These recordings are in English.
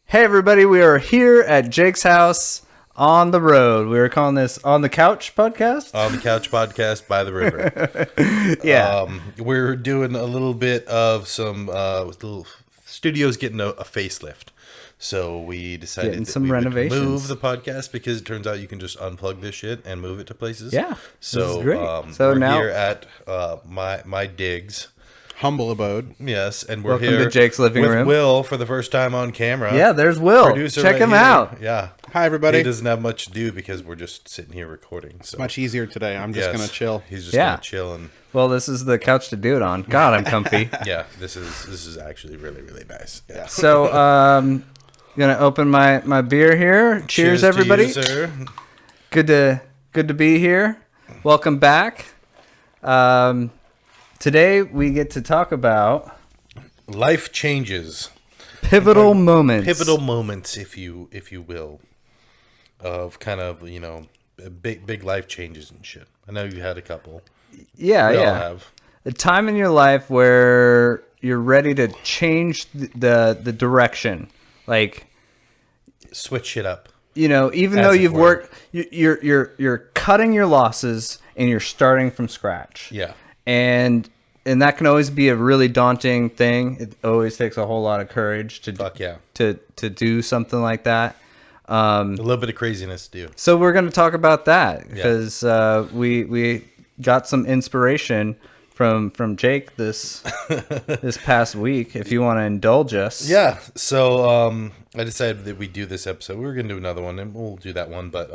Hey everybody, we are here at Jake's house on the road. We were calling this On the Couch podcast. On the Couch podcast by the river. Yeah. We're doing a little bit of some little studios getting a facelift. So we decided Getting that some we renovations. would move the podcast because it turns out you can just unplug this shit and move it to places. Yeah, So this is great. So we're now- here at my digs. Humble abode. Yes, and we're Welcome here to Jake's living with room. Will for the first time on camera. Yeah, there's Will. Producer Check right him here. out. Yeah. Hi, everybody. He doesn't have much to do because we're just sitting here recording. So Much easier today. I'm just yes, gonna chill. He's just Yeah. gonna chill and Well, this is the couch to do it on. God, I'm comfy. yeah, this is actually really nice. Yeah. So, gonna open my beer here. Cheers, to everybody. you, sir. Good to be here. Welcome back. Today we get to talk about Life changes, pivotal moments. pivotal moments, if you will, of kind of big life changes and shit. I know you had a couple. Yeah, We all yeah. have. A time in your life where you're ready to change the direction. Like, Switch shit up. even As though it you've were. worked, you're cutting your losses and you're starting from scratch. Yeah. And that can always be a really daunting thing. It always takes a whole lot of courage to Fuck yeah. to do something like that. A little bit of craziness to do. So we're going to talk about that because we got some inspiration from Jake this past week. If you want to indulge us, Yeah. So I decided that we do this episode. We were gonna do another one, and we'll do that one. But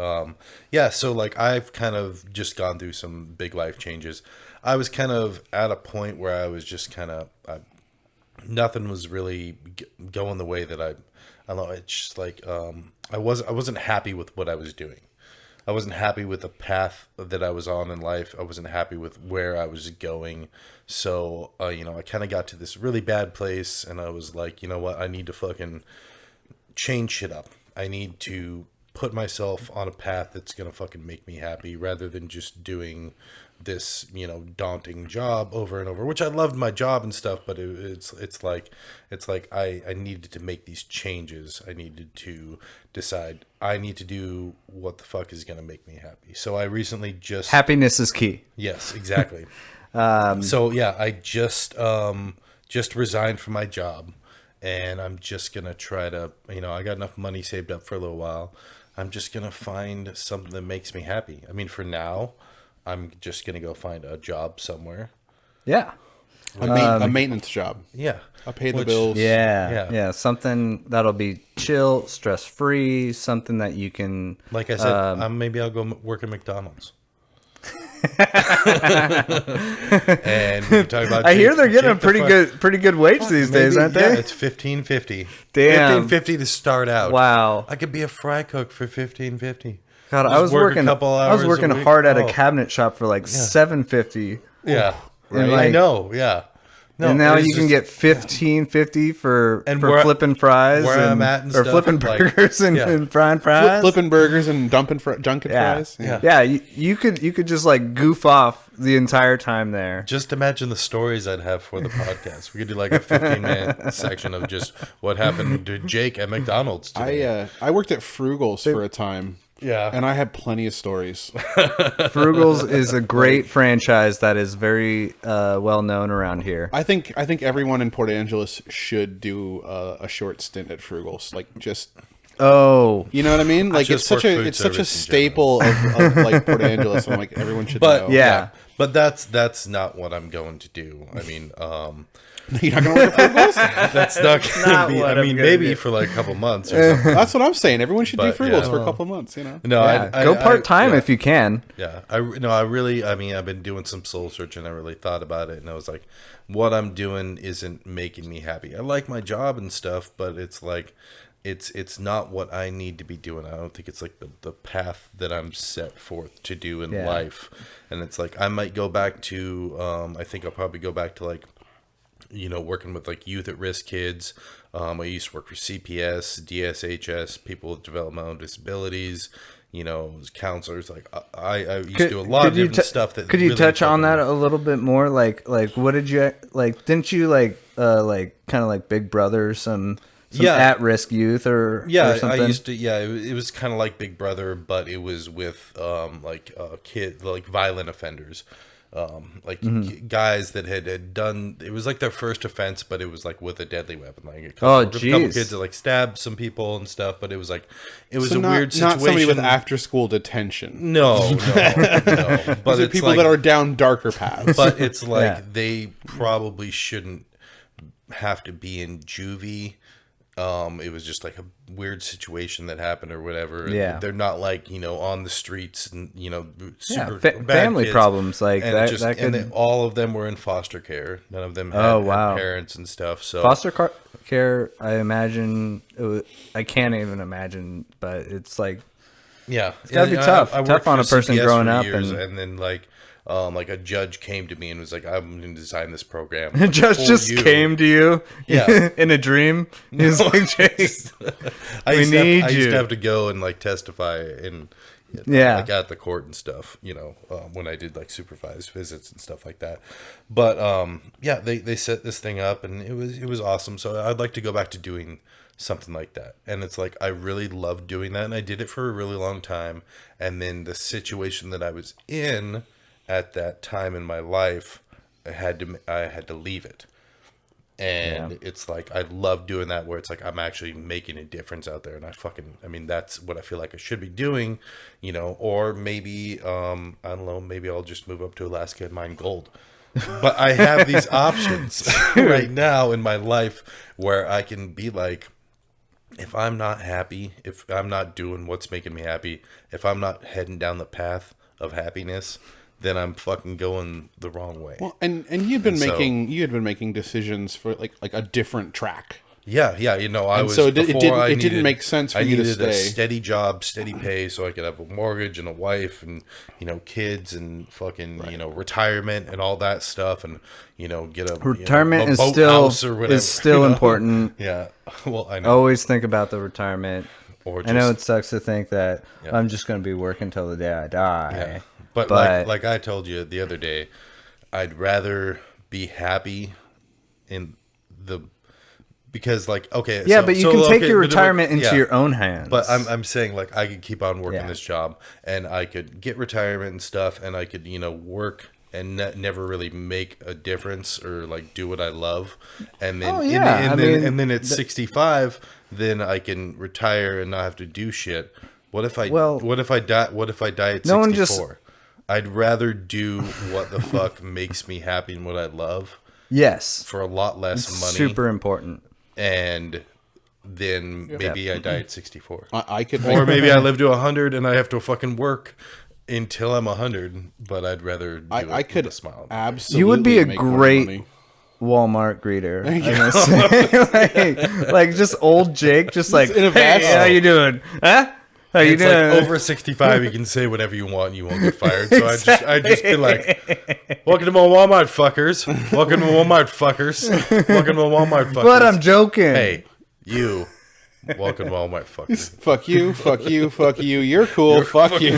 yeah. So like I've kind of just gone through some big life changes. I was kind of at a point where I was just kind of nothing was really going the way that I don't know. It's just like I wasn't happy with what I was doing. I wasn't happy with the path that I was on in life. I wasn't happy with where I was going. So, I kind of got to this really bad place and I was like, you know what? I need to fucking change shit up. I need to put myself on a path that's going to fucking make me happy rather than just doing this, daunting job over and over, which I loved my job and stuff, but it's like I needed to make these changes. I needed to decide I need to do what the fuck is going to make me happy. So I recently just happiness is key. Yes, exactly. So yeah, I just resigned from my job and I'm just going to try to, I got enough money saved up for a little while. I'm just going to find something that makes me happy. I mean, for now, I'm just going to go find a job somewhere. Yeah. A maintenance job. Yeah. I'll pay the bills. Yeah. Something that'll be chill, stress free. Something that you can. Like I said, maybe I'll go work at McDonald's. And we can talk about I hear they're getting a Jake the pretty good wage these days, aren't Yeah, they? it's $15.50. Damn. $15.50 to start out. Wow. I could be a fry cook for $15.50. God, Just I was work a working. couple I was hours working a week. hard at a Oh. cabinet shop for like $7.50. Yeah, And right. I like- know. Yeah, no, And now it's you can just- get $15.50 for And where- flipping fries where I'm at and or stuff, flipping like- burgers and, yeah. and frying fries. Flipping burgers and junket yeah. fries. Yeah, you could just like goof off the entire time there. Just imagine the stories I'd have for the podcast. We could do like a 15-minute section of just what happened to Jake at McDonald's today. I worked at Frugals for a time. Yeah. And I had plenty of stories. Frugals is a great franchise that is very well known around here. I think everyone in Port Angeles should do a short stint at Frugals. Like just Oh, you know what I mean? Like just it's such work a food it's such a service in staple of like Port Angeles. I'm like everyone should But know. yeah. But that's not what I'm going to do. I mean, You're not gonna work at Frugals? that's not going not to be. what I I'm mean, gonna maybe do. for like a couple months or something. That's what I'm saying. Everyone should do But, Frugals yeah. for a couple months, you know? No, yeah. I Go part time yeah. if you can. Yeah, I mean, I've been doing some soul searching. I really thought about it, and I was like, what I'm doing isn't making me happy. I like my job and stuff, but it's like, it's not what I need to be doing. I don't think it's like the path that I'm set forth to do in Yeah. life. And it's like I might go back to, I think I'll probably go back to like, working with like youth at risk kids. I used to work for CPS, DSHS, people with developmental disabilities. As counselors, like I used to do a lot of different stuff. That could you really touch on that fucking- a little bit more? Like what did you like? Didn't you like kind of like Big Brother some at-risk youth or something. I used to. Yeah, it was kind of like Big Brother, but it was with kids, like violent offenders, guys that had done. It was like their first offense, but it was like with a deadly weapon. Like a couple kids that like stabbed some people and stuff. But it was like a weird situation. Not somebody with after-school detention. No. But it's people that are down darker paths. But it's like they probably shouldn't have to be in juvie. It was just like a weird situation that happened or whatever. Yeah. They're not like, on the streets and, super bad family kids. problems like and that. And all of them were in foster care. None of them had parents and stuff. So foster care, I imagine, I can't even imagine, but it's like, it's gotta be tough. Tough on a person CPS growing up. And then like a judge came to me and was like, I'm going to design this program. A judge just came to you in a dream. He's like, Chase, I used to have to go and like testify in like at the court and stuff, when I did like supervised visits and stuff like that. But they set this thing up and it was awesome. So I'd like to go back to doing something like that. And it's like I really love doing that, and I did it for a really long time. And then the situation that I was in at that time in my life, I had to leave it. And it's like I love doing that, where it's like I'm actually making a difference out there, and that's what I feel like I should be doing, or maybe I don't know, maybe I'll just move up to Alaska and mine gold. But I have these options right now in my life where I can be like, if I'm not happy, if I'm not doing what's making me happy, if I'm not heading down the path of happiness, then I'm fucking going the wrong way. Well, and you'd been making decisions for like a different track. Yeah, I was. So it didn't make sense for you to stay. I needed a steady job, steady pay, so I could have a mortgage and a wife and kids and fucking retirement and all that stuff, and get a retirement a boat house or whatever, is still important. Yeah, well, I know. Always think about the retirement. Or I know it sucks to think that I'm just going to be working till the day I die. Yeah. But like I told you the other day, I'd rather be happy because but you can take your retirement into your own hands. But I'm saying like I could keep on working this job, and I could get retirement and stuff, and I could work and never really make a difference or like do what I love, and then and then at 65, then I can retire and not have to do shit. What if I die at 64? I'd rather do what the fuck makes me happy and what I love. Yes. For a lot less money. Super important. And then maybe I die at 64. I could, or maybe I live to 100 and I have to fucking work until I'm 100. But I'd rather do it with a smile. Absolutely. You would be a great Walmart greeter. like just old Jake, just like, hey, how you doing? Huh? How you doing? Like over 65, you can say whatever you want and you won't get fired. So I just be like, welcome to my Walmart fuckers. Welcome to Walmart fuckers. Welcome to Walmart fuckers. But I'm joking. Hey, you. Welcome to Walmart fuckers. Fuck you, fuck you, fuck you. You're cool. Fuck you.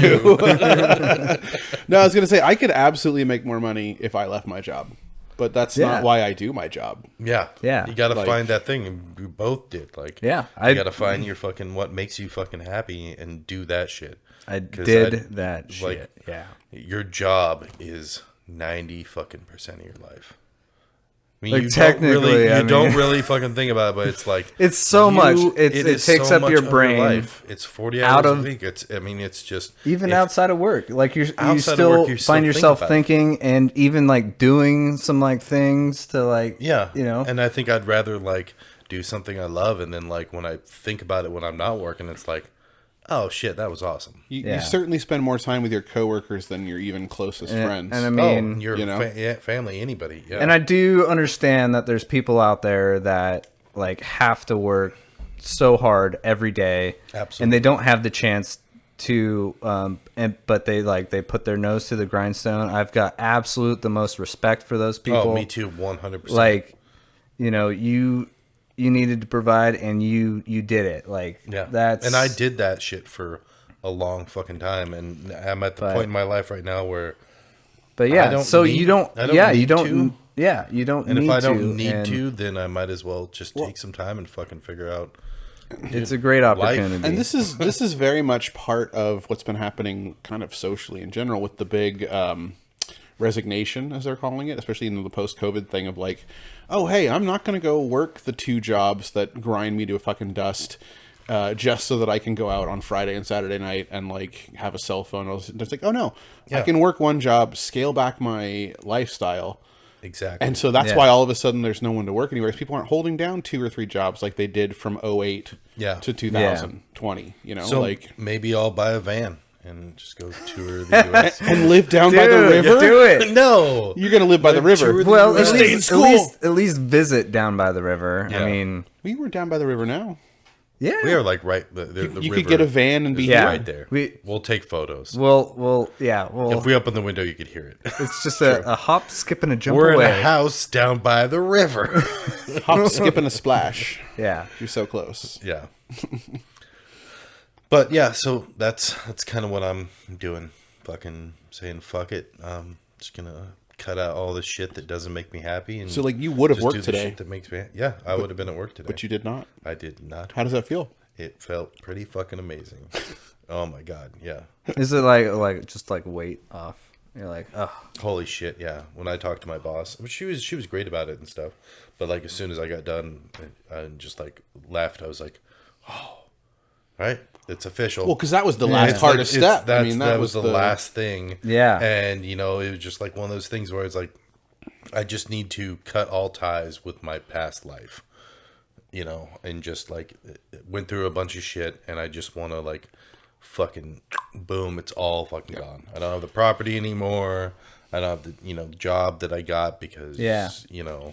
No, I was going to say, I could absolutely make more money if I left my job. But that's not why I do my job. Yeah. You got to find that thing. And we both did. Like, you got to find your fucking, what makes you fucking happy and do that shit. I did that shit. Yeah. Your job is 90% of your life. I mean, like, you technically, don't really fucking think about it, but it's like it's so much. It takes up your brain. Life. It's 40 hours a week. It's just even outside of work. Like you still find yourself thinking and even like doing some like things to like And I think I'd rather like do something I love, and then like when I think about it when I'm not working, it's like, oh shit, that was awesome. You certainly spend more time with your coworkers than your even closest friends. And I mean, your family, anybody. Yeah. And I do understand that there's people out there that like have to work so hard every day, absolutely, and they don't have the chance to. But they put their nose to the grindstone. I've got the most respect for those people. Oh, me too, 100%. Like, you needed to provide, and you did it. Like, and I did that shit for a long fucking time, and I'm at the point in my life right now where you don't Yeah, you don't. And need if I to, don't need and to, then I might as well just take some time and fucking figure out. it's a great opportunity. And this is very much part of what's been happening kind of socially in general with the big resignation, as they're calling it, especially in the post-COVID thing of like, oh, hey, I'm not going to go work the 2 jobs that grind me to a fucking dust just so that I can go out on Friday and Saturday night and like have a cell phone. It's like, oh no, I can work 1 job, scale back my lifestyle. Exactly. And so that's why all of a sudden there's no one to work anywhere. People aren't holding down 2 or 3 jobs like they did from 2008 to 2020. You know, so like maybe I'll buy a van and just go tour the U.S. and live down by the river. Do it. No, You're gonna live by the river. Well, US. at least visit down by the river. Yeah. I mean, We were down by the river now. yeah, we are like right. The You river could get a van and be is Yeah. right there. We- We'll take photos. Well, If we open the window, you could hear it. it's just a hop, skip, and a jump We're away. in a house down by the river. hop, skip, and a splash. Yeah. You're so close. Yeah. But yeah, so that's kind of what I'm doing. Fucking saying fuck it. Just gonna cut out all the shit that doesn't make me happy. And So like you would have just do worked the today, shit that makes me. Yeah, I would have been at work today. but you did not. I did not. How does that feel? It felt pretty fucking amazing. Oh my god, yeah. Is it like just like weight off? You're like, oh, Holy shit, yeah. When I talked to my boss, I mean, she was great about it and stuff. But like as soon as I got done and just like left, I was like, oh, right, it's official. Well, because that was the last It's hardest like- it's- step. I mean, that was the last thing. Yeah. And you know, it was just like one of those things where it's like, I just need to cut all ties with my past life, you know, and just like went through a bunch of shit, and I just want to like, fucking, boom, it's all fucking gone. I don't have the property anymore. I don't have the job that I got because you know.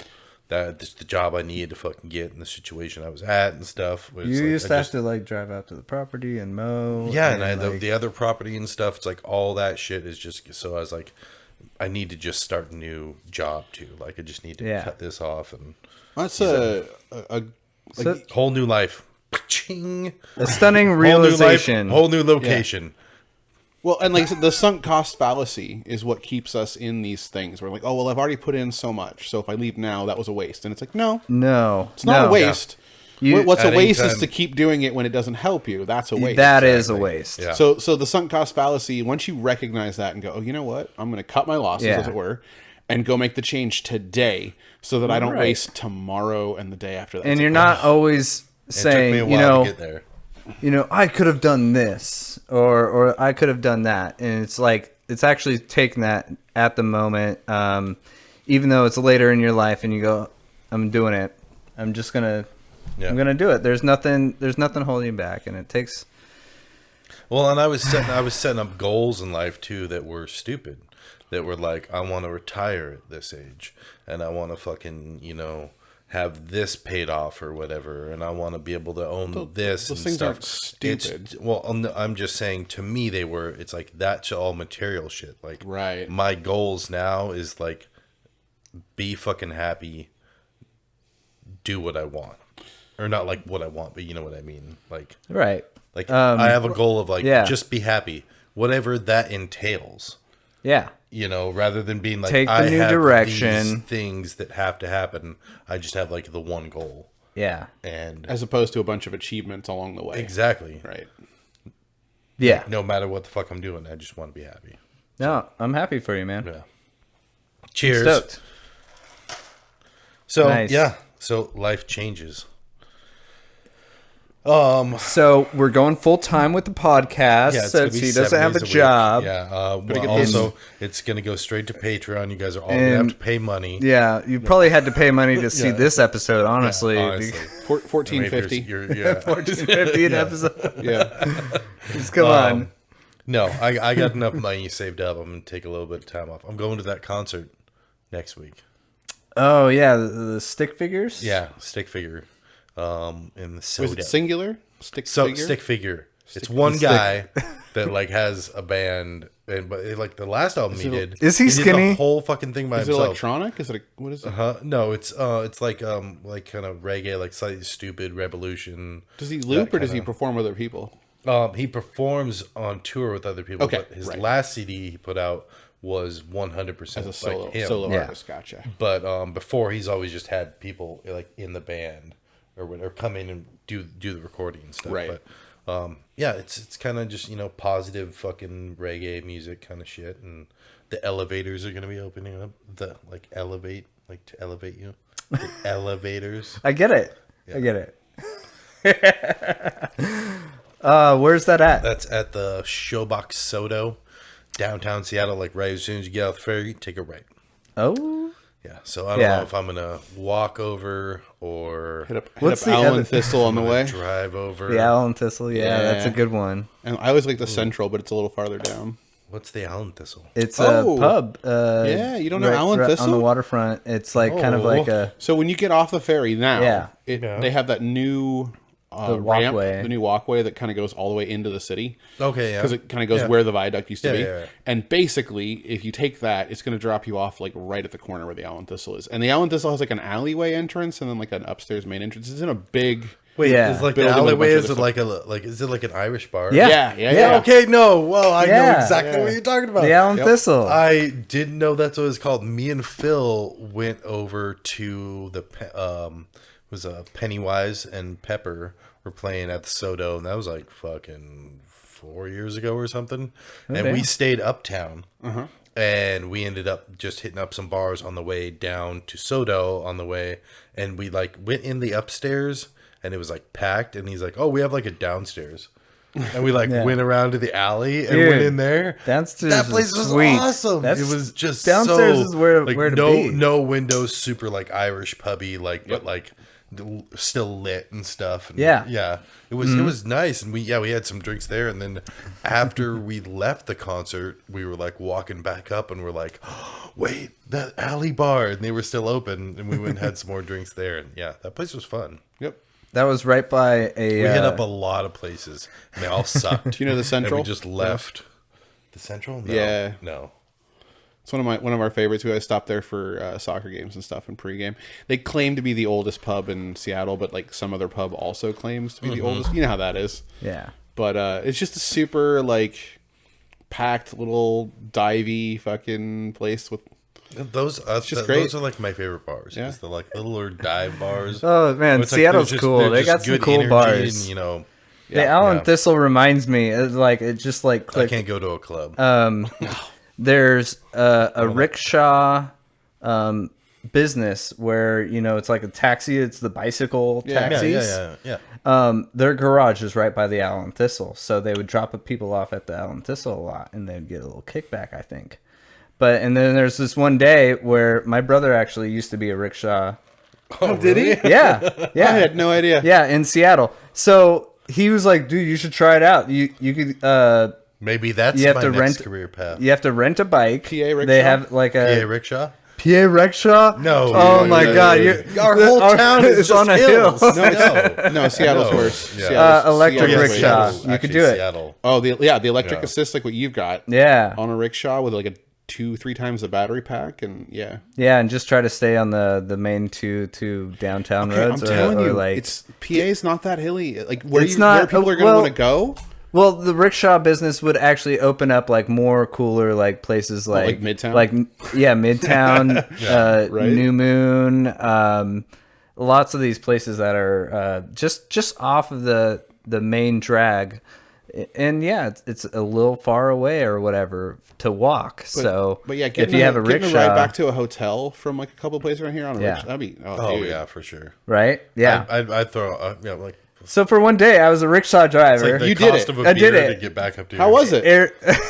That's the job I needed to fucking get in the situation I was at and stuff. you used to have to like drive out to the property and mow. Yeah, and like, the other property and stuff, it's like all that shit is just, so I was like, I need to just start a new job too. Like I just need to cut this off and That's a So- whole new life. Ching. a stunning Whole new life, realization. whole new location. Well, and like I said, the sunk cost fallacy is what keeps us in these things. We're like, oh, well, I've already put in so much, so if I leave now, that was a waste. And it's like, no, No, it's not no. a waste. You- What's a At waste any is time- to keep doing it when it doesn't help you. That's a waste. That is a waste. Yeah. So the sunk cost fallacy, once you recognize that and go, oh, you know what? I'm going to cut my losses, Yeah. as it were, and go make the change today so that I don't Right. waste tomorrow and the day after that. And It's you're like, not always It took me saying, a while to get there. I could have done this or I could have done that. And it's like, it's actually taking that at the moment, even though it's later in your life and you go, I'm doing it. I'm just going to, I'm going to do it. There's nothing holding you back. And it takes, Well, and I was setting up goals in life too that were stupid. That were like, I want to retire at this age, and I want to fucking, have this paid off or whatever, and I want to be able to own this those and things stuff. aren't stupid. I'm just saying, to me, it's like that's all material shit. Like, Right. my goals now is like, be fucking happy, do what I want, or not like what I want, but you know what I mean. Like, right. I have a goal of like, yeah. just be happy, whatever that entails. Yeah. Rather than being like, Take the I new have direction. these things that have to happen, I just have like the one goal. Yeah. And as opposed to a bunch of achievements along the way. exactly. Right. Yeah. No matter what the fuck I'm doing, I just want to be happy. No, I'm happy for you, man. Yeah. Cheers. Stoked. So, Nice. yeah. So life changes. So we're going full time with the podcast. Yeah, it's So gonna be he 7 doesn't have a days week. job. Yeah. get Also, it's going to go straight to Patreon. You guys are all going to have And- to pay money. Yeah, you probably had to pay money to see this episode, honestly. Honestly. $14.50. Yeah. $14.50 an episode. Yeah. Just come on. No, I got enough money saved up. I'm going to take a little bit of time off. I'm going to that concert next week. Oh yeah, the stick figures. Yeah, stick figure. In the Was soda. it singular? Stick So figure? stick figure. It's one guy that like has a band, but like the last album he did. Is he did skinny? the whole fucking thing by Is it himself. electronic? Is it what is it? No, it's like kind of reggae, like slightly stupid revolution. Does he loop that or does he kinda- perform with other people? He performs on tour with other people. Okay, But his right. last CD he put out was 100% As a solo like him. solo Yeah. artist, gotcha. But before, he's always just had people like in the band or come in and do the recording and stuff. Right. But yeah, it's kind of just positive fucking reggae music kind of shit, and the elevators are gonna be opening up. The to elevate you, the elevators. I get it. I get it. Where's that at? That's at the Showbox Soto, downtown Seattle. Like right as soon as you get off the ferry, take a right. Oh, Yeah, so I don't know if I'm gonna walk over or Hit up What's the Alan other- Thistle on the way. drive over. the Allen Thistle. Yeah, that's a Yeah. good one. And I always like the Central, but it's a little farther down. What's the Allen Thistle? It's Oh. a pub. Yeah, you don't know Allen on Thistle? the waterfront. It's like kind of Oh. like a So when you get off the ferry now, Yeah. they have that new The ramp, walkway. the new walkway that kind of goes all the way into the city. Okay, yeah. Because it kind of goes Yeah. where the viaduct used to Yeah, be. yeah, yeah. And basically, if you take that, it's going to drop you off like right at the corner where the Allen Thistle is. And the Allen Thistle has like an alleyway entrance and then like an upstairs main entrance. It's in a big. Wait, Yeah. is like the Building with a alleyway? bunch Is of it is it like an Irish bar? Yeah. Yeah. Okay, no. Well, I know Yeah. exactly Yeah. what you're talking about. the Allen Yep. Thistle. I didn't know that's what it's called. Me and Phil went over to the Pennywise and Pepper were playing at the Soto, and that was like fucking 4 years ago or something. And we damn. stayed uptown, and we ended up just hitting up some bars on the way down to Soto on the way, and we like went in the upstairs, and it was like packed. And he's like, "Oh, we have like a downstairs." And we Yeah. went around to the alley and Dude, went in there. downstairs That is place was sweet. awesome. That's- It was just downstairs so, is where like, to no be. no windows, super like Irish pubby, but like still lit and stuff. And Yeah. It was nice, and we had some drinks there, and then after we left the concert, we were like walking back up, and we're like, oh, wait, that alley bar, and they were still open, and we went and had some more drinks there, and yeah, that place was fun. Yep. That was right by a. We hit up a lot of places, and they all sucked. Do you know the Central? And we just left. The Central? No, Yeah. No. It's one of our favorites. We always stop there for soccer games and stuff and pregame. They claim to be the oldest pub in Seattle, but like some other pub also claims to be the oldest. You know how that is. Yeah. But it's just a super like packed little divey fucking place with. Those just great. those are like my favorite bars. Yeah. It's the like littler dive bars. Oh man, It's like Seattle's they're just- cool. they're They just got some good cool energy bars. And, The Allen yeah. Thistle reminds me, it just like I clicked. can't go to a club. There's a rickshaw business where it's like a taxi. It's the bicycle Yeah. taxis. yeah. Their garage is right by the Allen Thistle, so they would drop people off at the Allen Thistle a lot, and they'd get a little kickback, I think. And then there's this one day where my brother actually used to be a rickshaw. Oh, did he? Yeah, I yeah, had no idea. yeah, in Seattle. So he was like, "Dude, you should try it out. You could Maybe that's you have my to next rent career path. You have to rent a bike. PA rickshaw? They have like PA a rickshaw? PA rickshaw. No. Oh Yeah, my yeah, God! yeah, You're, Our whole town is it's on just a hill. hills. No, Seattle's No. worse. Yeah. Seattle's- Electric Seattle's way rickshaw. worse. You could do it. Seattle. Oh, the electric Yeah. assist like what you've got Yeah, on a rickshaw with like a 2-3 times the battery pack, and yeah. yeah, and just try to stay on the main two downtown Okay, I'm roads, telling or you, like it's PA's not that hilly. Like where It's not- where people are going to well- want to go. Well, the rickshaw business would actually open up like more cooler like places like Midtown? like Midtown, right. New Moon, lots of these places that are just off of the main drag, and yeah, it's a little far away or whatever to walk. But yeah, if you have a getting rickshaw, a ride back to a hotel from like a couple of places around here on a Yeah. rickshaw, that'd be Oh, dude. yeah, for sure. right? Yeah. I'd throw, like, So for one day, I was a rickshaw it's driver. like the You did cost it. of a I did beer it. to get back up to How your- was it?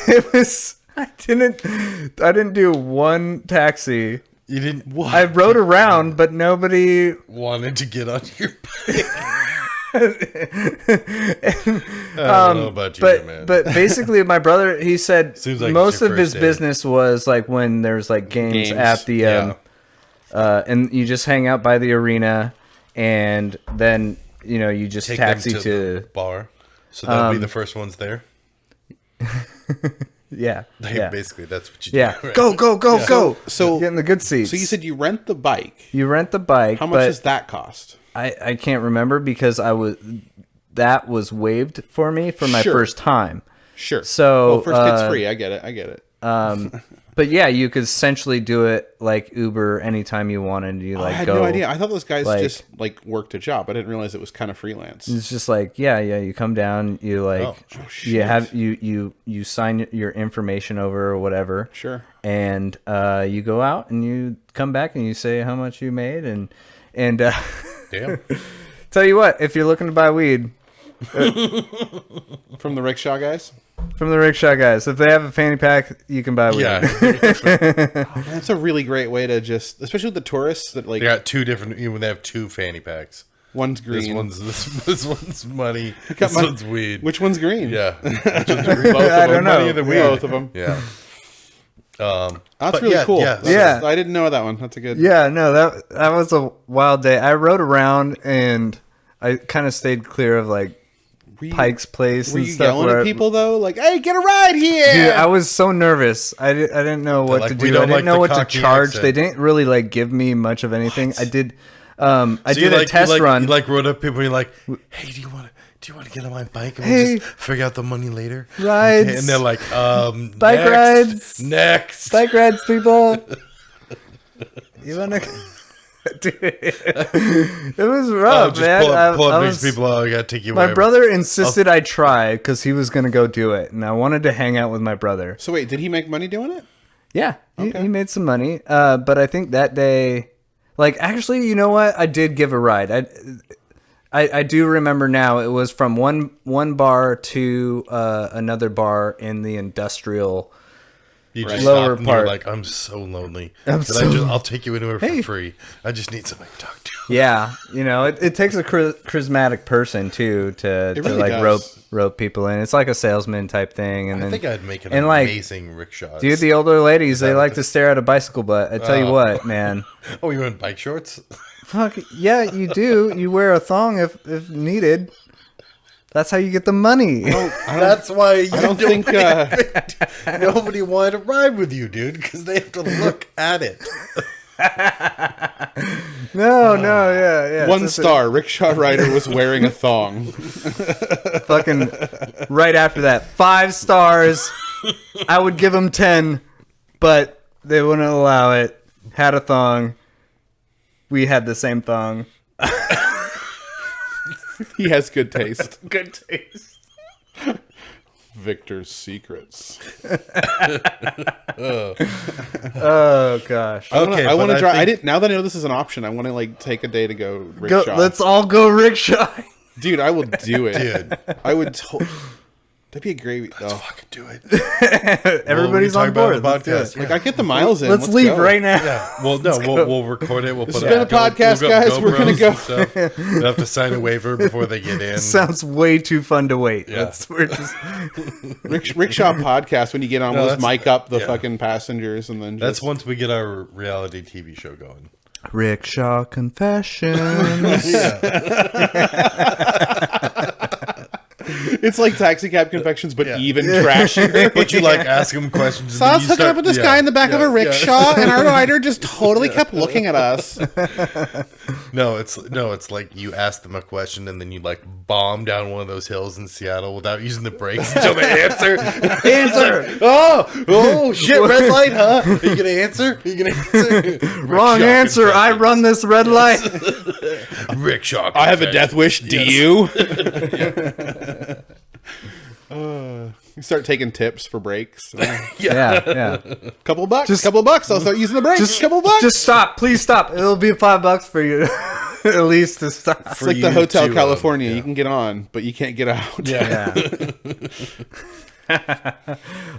It was. I didn't do one taxi. You didn't I rode around, but nobody. wanted to get on your bike. I don't know about you, But man. but basically, my brother, he said Seems like it's most your of his first day. business was like when there's like games Games, at the yeah. and you just hang out by the arena, and then you just Take taxi them to the bar. So that'll be the first ones there. yeah Like, yeah basically, that's what you yeah do. Right? go So get in the good seats. So you said you rent the bike. you rent the bike. How much but does that cost? I can't remember because that was waived for me for my Sure. first time. Sure. So, first kid's free. I get it. But But yeah, you could essentially do it like Uber anytime you wanted. You like I had go. no idea. I thought those guys like- just like worked a job. I didn't realize it was kind of freelance. It's just like yeah. You come down, you like Oh, you shit. have you sign your information over or whatever. Sure. And you go out and you come back and you say how much you made and Damn. tell you what, if you're looking to buy weed From the rickshaw guys. from the rickshaw guys, if they have a fanny pack, you can buy weed. Yeah. That's a really great way to just, especially with the tourists that like They got two different. They have two fanny packs. one's green. This one's money. got This mon- one's weed. Which one's green? Yeah. Both of I them. don't know. Money or the weed? Both of them. Yeah. That's But really yeah, cool. yeah. Yeah. I didn't know that one. That's a good. Yeah, no, that was a wild day. I rode around and I kind of stayed clear of like Were you, Pike's Place were and you stuff. yelling where at people though? Like, hey, get a ride here! Dude, I was so nervous. I didn't know what like, to we do. I don't didn't like know the what to Cockney charge. accent. They didn't really like give me much of anything. I did. I So did a test run. You like rode up people. And you're like, hey, do you want to get on my bike and Hey. we'll just figure out the money later? Rides. Okay, and they're like, Bike next, rides. Next. Bike rides, people. You wanna? Dude, it was Oh, rough, just man. pull I up was- next people. Oh, I gotta take you. My wherever. brother insisted I try because he was gonna go do it, and I wanted to hang out with my brother. So wait, did he make money doing it? Yeah, Okay. he made some money. But I think that day, like, actually, you know what? I did give a ride. I do remember now. It was from one bar to another bar in the industrial. You just Lower stop and you're part. like, I'm so lonely. so- I'll take you anywhere Hey. for free. I just need somebody to talk to. Yeah, you know, it takes a charismatic person too to really like does. rope people in. It's like a salesman type thing. And I then, think I'd make an and, like, amazing rickshaw. dude, the older ladies, they like to stare at a bicycle butt. I tell you what, man. Oh, you in bike shorts? Fuck yeah, you do. You wear a thong if needed. That's how you get the money. That's why you I don't think. nobody wanted to ride with you, dude, because they have to look at it. No, yeah. One It's just star. Rickshaw rider was wearing a thong. fucking right after that, 5 stars. I would give them 10, but they wouldn't allow it. Had a thong. We had the same thong. He has good taste. Good taste. Victor's Secrets. Oh gosh. Okay, I want to but drive. I think- didn't. Now that I know this is an option, I want to like take a day to go Go, rickshaw. let's all go rickshaw. Dude, I will do it. Dude. I would. That'd be a great. Oh. Fucking do it. Everybody's Well, on we talk board. about Let's do the it. podcast. Like I get the miles in. Let's leave go. right now. Yeah. Well, no, we'll record it. We'll put This it has been a podcast, guys. We're gonna go. They'll have to sign a waiver before they get in. Sounds way too fun to wait. Yeah. We're just Rickshaw podcast. When you get on, we'll just that's- mic up the yeah. fucking passengers, and then just, That's once we get our reality TV show going. rickshaw confessions. It's like taxi cab confections, but Yeah. even trashier. But you like ask them questions. So I was hooking up with this guy in the back of a rickshaw, and our rider just totally kept looking at us. No, it's like you ask them a question and then you like bomb down one of those hills in Seattle without using the brakes until they answer. Answer. Oh shit! Red light, huh? Are you gonna answer? Are you gonna answer? Wrong Rickshaw answer. I confessions. run this red light. Rickshaw. I have a confessions. death wish. Do you? You start taking tips for brakes. Yeah. Couple bucks. Just- Couple bucks. I'll start using the brakes. Just Couple bucks. Just stop. Please stop. It'll be $5 for you at least to stop. it's like for the you Hotel to, California. yeah. You can get on, but you can't get out. Yeah.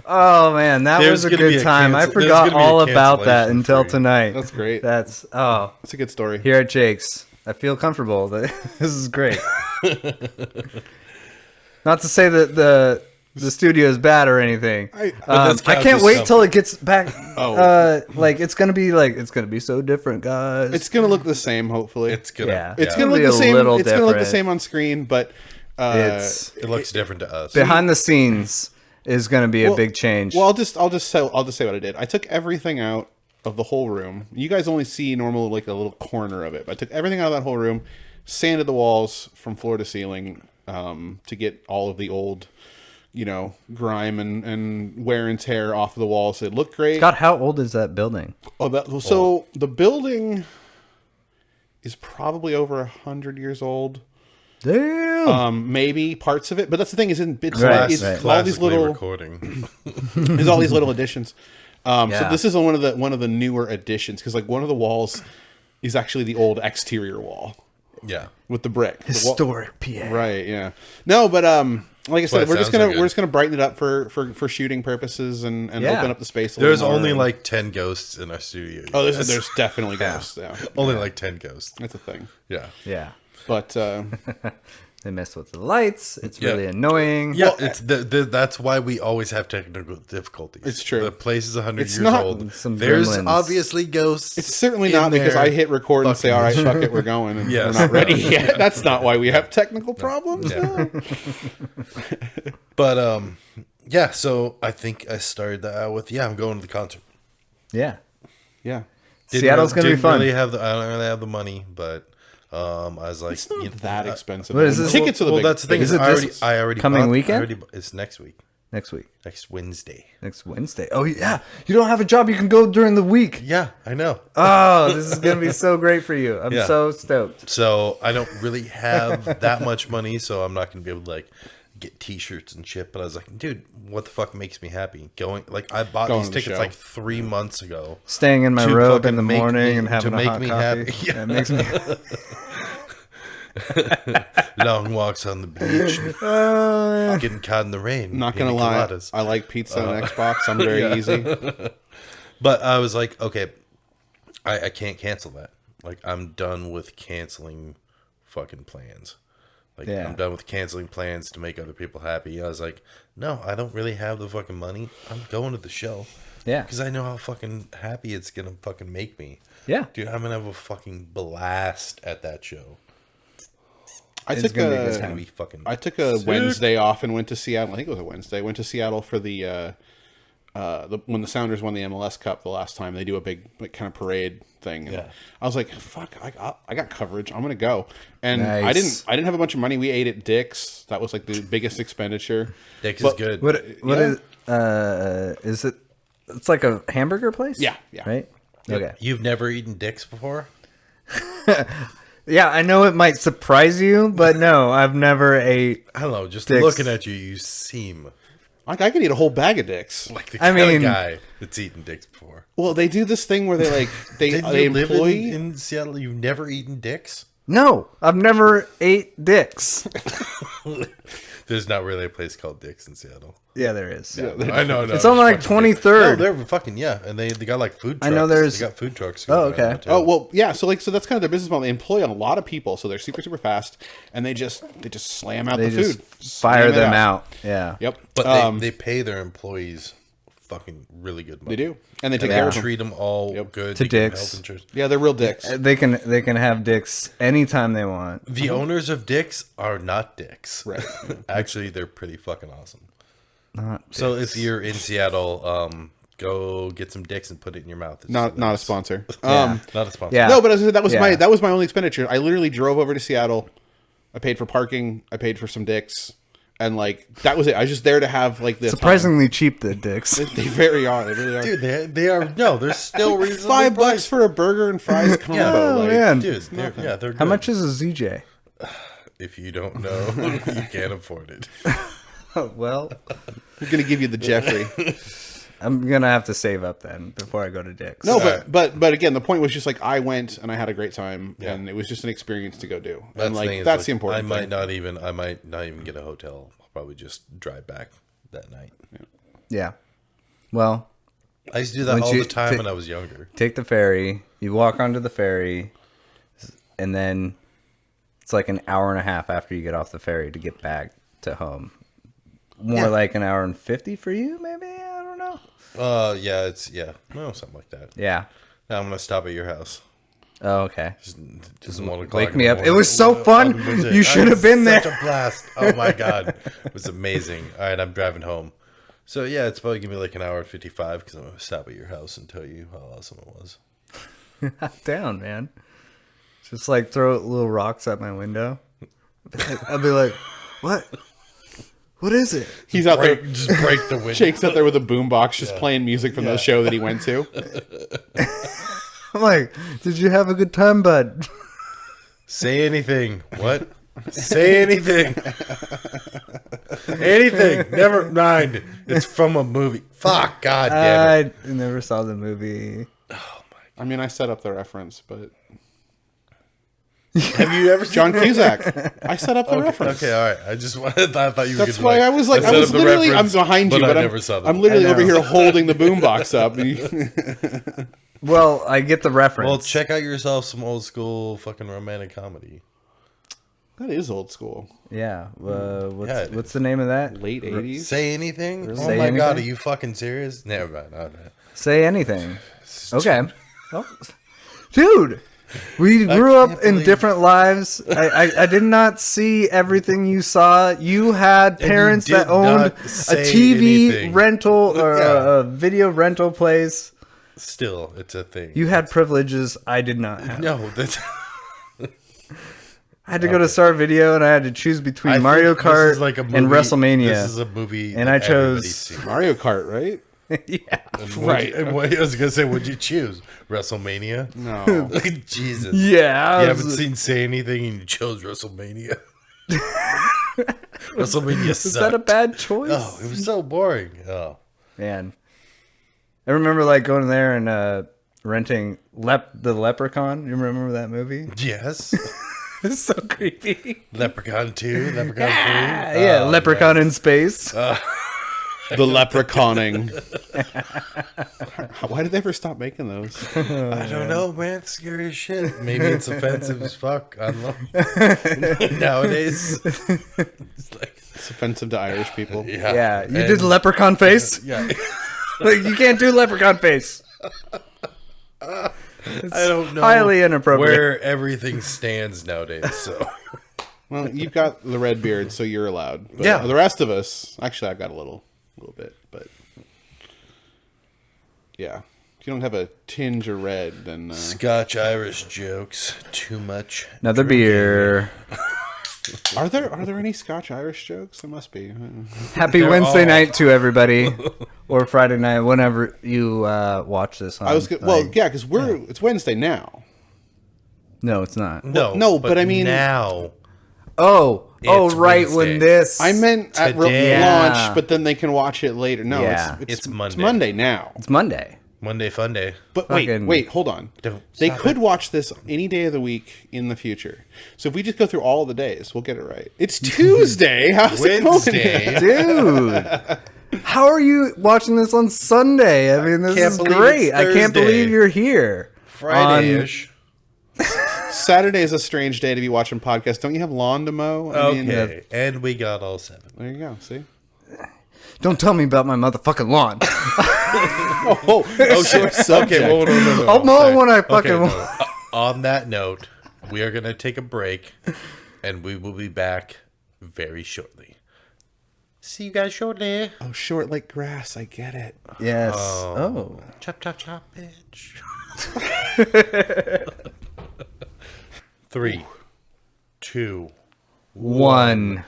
Oh man, that There's was a gonna be good a time. I cancel- there's forgot gonna be a all about that cancellation until for you. tonight. That's great. That's That's a good story. here at Jake's. I feel comfortable. This is great. Not to say that the studio is bad or anything. this I couch can't is wait something. till it gets back. Oh. It's gonna be so different, guys. It's gonna look the same, hopefully. It's gonna. Yeah. It's Yeah. gonna look It'll the be a same. little It's gonna look the different. same on screen, but It's It looks different to us. behind the scenes is gonna be a big change. Well, I'll just say what I did. I took everything out of the whole room. You guys only see normal like a little corner of it. But I took everything out of that whole room, sanded the walls from floor to ceiling to get all of the old grime and wear and tear off of the walls. It looked great. God, how old is that building? So the building is probably over 100 years old. Damn. Maybe parts of it, but that's the thing. It's Right, it's right. all these little recording. there's all these little additions. So Yeah. this is one of the newer additions because like one of the walls is actually the old exterior wall Yeah. with the brick. The wall- Historic PA. Right. Yeah. No, but like I said, Well, it we're just sounds gonna so good. we're just gonna brighten it up for shooting purposes and Yeah. open up the space. There's little more only and- like 10 ghosts in our studio. oh, Yes. there's definitely ghosts. Yeah, only like 10 ghosts. that's a thing. Yeah. Yeah. But They mess with the lights. It's Yeah. really annoying. Yeah, it's that's why we always have technical difficulties. It's true. The place is 100 It's years not- old. Some There's gremlins. obviously ghosts. it's certainly in not because there. I hit record and say, fucking- "All right, fuck it, we're going," and Yes. we're not ready yet. That's not why we have technical problems. Yeah. But yeah. So I think I started that out with I'm going to the concert. Yeah. Yeah, Seattle's gonna be Didn't fun. Really I don't really have the money, but I was like, it's not that expensive. What is this? Tickets are the well, big. that's the thing. Is Is it I already coming bought- weekend? It's next week. Next week. Next Wednesday. Next Wednesday. Oh yeah. You don't have a job. You can go during the week. Yeah, I know. Oh, this is gonna be so great for you. I'm Yeah. so stoked. So I don't really have that much money, so I'm not gonna be able to like get T-shirts and shit. But I was like, dude, what the fuck makes me happy? I bought Going these to the tickets show. like 3 months ago. Staying in my To robe fucking in the make morning me- and having to a make hot me coffee. happy. Yeah. It makes me. Long walks on the beach, getting caught in the rain. Not gonna pina lie, coladas. I like pizza and Xbox. I'm very easy. But I was like, okay, I can't cancel that. Like, I'm done with canceling fucking plans. Like, Yeah. I'm done with canceling plans to make other people happy. I was like, no, I don't really have the fucking money. I'm going to the show. Yeah. Because I know how fucking happy it's going to fucking make me. Yeah. Dude, I'm going to have a fucking blast at that show. I It's took gonna be a good It's a going to be fucking I took a sick. Wednesday off and went to Seattle. I think it was a Wednesday. Went to Seattle for the when the Sounders won the MLS Cup the last time. They do a big like, kind of parade thing. And Yeah. I was like, fuck, I got coverage. I'm gonna go. And Nice. I didn't have a bunch of money. We ate at Dick's. That was like the biggest expenditure. Dick's is But- good. What Yeah. is it? It's like a hamburger place. Yeah, yeah. Right. Okay. You've never eaten Dick's before? Yeah, I know it might surprise you, but no, I've never ate. I don't know. Just Dick's. looking at you, you seem I could eat a whole bag of Dick's. like the I kind mean- of guy that's eaten Dick's before. Well, they do this thing where they like they Did they you live employ. in Seattle? You've never eaten Dick's? No, I've never ate dicks. There's not really a place called Dick's in Seattle. Yeah, there is. I know. It's on like fucking Dick's. 23rd. No, they're fucking and they got like food trucks. I know there's- they got food trucks. Oh, going around okay. too. Oh well, yeah. So that's kind of their business model. They employ a lot of people, so they're super fast, and they just slam out They the just food, fire Slam it them out. Yeah. Yep, But they pay their employees fucking really good money. they do, and they take They care of them. treat them all Yep. good. To They give them Dick's. health insurance. Yeah, they're real dicks. They can have dicks anytime they want. The owners of Dick's are not dicks. Right. Actually, they're pretty fucking awesome. Not So if you're in Seattle, go get some Dick's and put it in your mouth. It's Not a delicious. sponsor. Yeah. Not a sponsor. Yeah. No, but as I said, that was Yeah. that was my only expenditure. I literally drove over to Seattle. I paid for parking. I paid for some dicks, and like that was it. I was just there to have like the surprisingly cheap, the dicks. time. They very are. They really are. Dude, they are no, they're still reasonably $5 priced. for a burger and fries combo. Oh, like, man. Dude, they're good. How much is a ZJ? If you don't know, you can't afford it. Oh, well, I'm gonna give you the Jeffrey. I'm gonna have to save up then before I go to Dick's. No, Right. but again, the point was just like I went and I had a great time, Yeah. and it was just an experience to go do. That's And the like thing is, that's like, the important I thing. might not even get a hotel. I'll probably just drive back that night. Yeah. Well, I used to do that Once all you the time ta- when I was younger. take the ferry. You walk onto the ferry, and then it's like an hour and a half after you get off the ferry to get back to home. More Yeah. like an hour and 50 for you, maybe. I don't know. Something like that. Yeah. Now I'm gonna stop at your house. Oh, okay. Just 1 o'clock Wake in me the up. It morning. was so fun. Was it? You should I have had been Such there. a blast. Oh my god, it was amazing. All right, I'm driving home. So yeah, it's probably gonna be like an hour and 55 because I'm gonna stop at your house and tell you how awesome it was. Down, man. Just like throw little rocks at my window. I'll be like, what? What is it? He's out there. Just break the window. Jake's out there with a boombox, just playing music from the show that he went to. I'm like, did you have a good time, bud? Say anything. What? Say anything. Anything. Never mind. It's from a movie. Fuck. God damn it. I never saw the movie. I mean, I set up the reference, but Have you ever seen John Cusack. I set up the reference. Okay, all right. I thought you were That's gonna why be I was like, I set was up the literally, I'm reference, behind you, but I never saw I'm that. literally I know. over here holding the boombox up. Well, I get the reference. Well, check out yourself some old school fucking romantic comedy. That is old school. Yeah. Yeah, What's the name of that? Late 80s. Say anything? Oh Say my god, anything? are you fucking serious? Never mind. No. Say anything. Okay. Oh. Dude, we grew up in believe- different lives. I did not see everything you saw. You had parents did that owned not a say TV anything. rental or Yeah. a video rental place. Still, it's a thing. You had privileges I did not have. No, that's I had to go to Star Video and I had to choose between I Mario think this Kart is like a movie, and WrestleMania. This is a movie, And that I chose- everybody's seen. Mario Kart, right? Yeah. Right. And what I was gonna say, what'd you choose? WrestleMania? No. Jesus. Yeah. You haven't seen Say Anything and you chose WrestleMania. WrestleMania Is that a sucked. bad choice? Oh, it was so boring. Oh. Man. I remember like going there and renting the Leprechaun. You remember that movie? Yes. It's so creepy. Leprechaun 2, Leprechaun 3. Yeah, Oh, Leprechaun in space. The leprechauning. Why did they ever stop making those? I don't know, man. It's scary as shit. Maybe it's offensive as fuck. I don't know. Nowadays. It's like, It's offensive to Irish people. yeah. Yeah, you And- did Leprechaun face? Yeah. Like, you can't do Leprechaun face. I don't know highly inappropriate. where everything stands nowadays. So Well, you've got the red beard, so you're allowed. But Yeah. the rest of us, actually, I've got a little bit, but yeah. If you don't have a tinge of red, then Scotch Irish jokes, too much. Another beer. are there any Scotch Irish jokes? There must be. Happy They're Wednesday all- night to everybody. Or Friday night, whenever you watch this on. I was well, like- yeah, because it's Wednesday now. No, it's not. No, no, but I mean- now. Oh, It's right, Wednesday. when this. I meant at Today. launch, Yeah. but then they can watch it later. No, Yeah. It's Monday. It's Monday now. It's Monday. Monday fun day. But Fucking- wait, hold on. Don't They stop could it. watch this any day of the week in the future. So if we just go through all the days, we'll get it right. It's Tuesday. How's Wednesday. it going? Dude. How are you watching this on Sunday? I mean, this can't is believe great. it's I can't Thursday. believe you're here. Friday-ish. Saturday is a strange day to be watching podcasts. Don't you have lawn to mow? Okay. And we got all 7. There you go. See? Don't tell me about my motherfucking lawn. Oh, sure. Okay, well, no. I'll mow Sorry. when I fucking no. want. On that note, we are going to take a break, and we will be back very shortly. See you guys shortly. Oh, short like grass. I get it. Yes. Oh. Chop, chop, chop, bitch. 3, 2. One.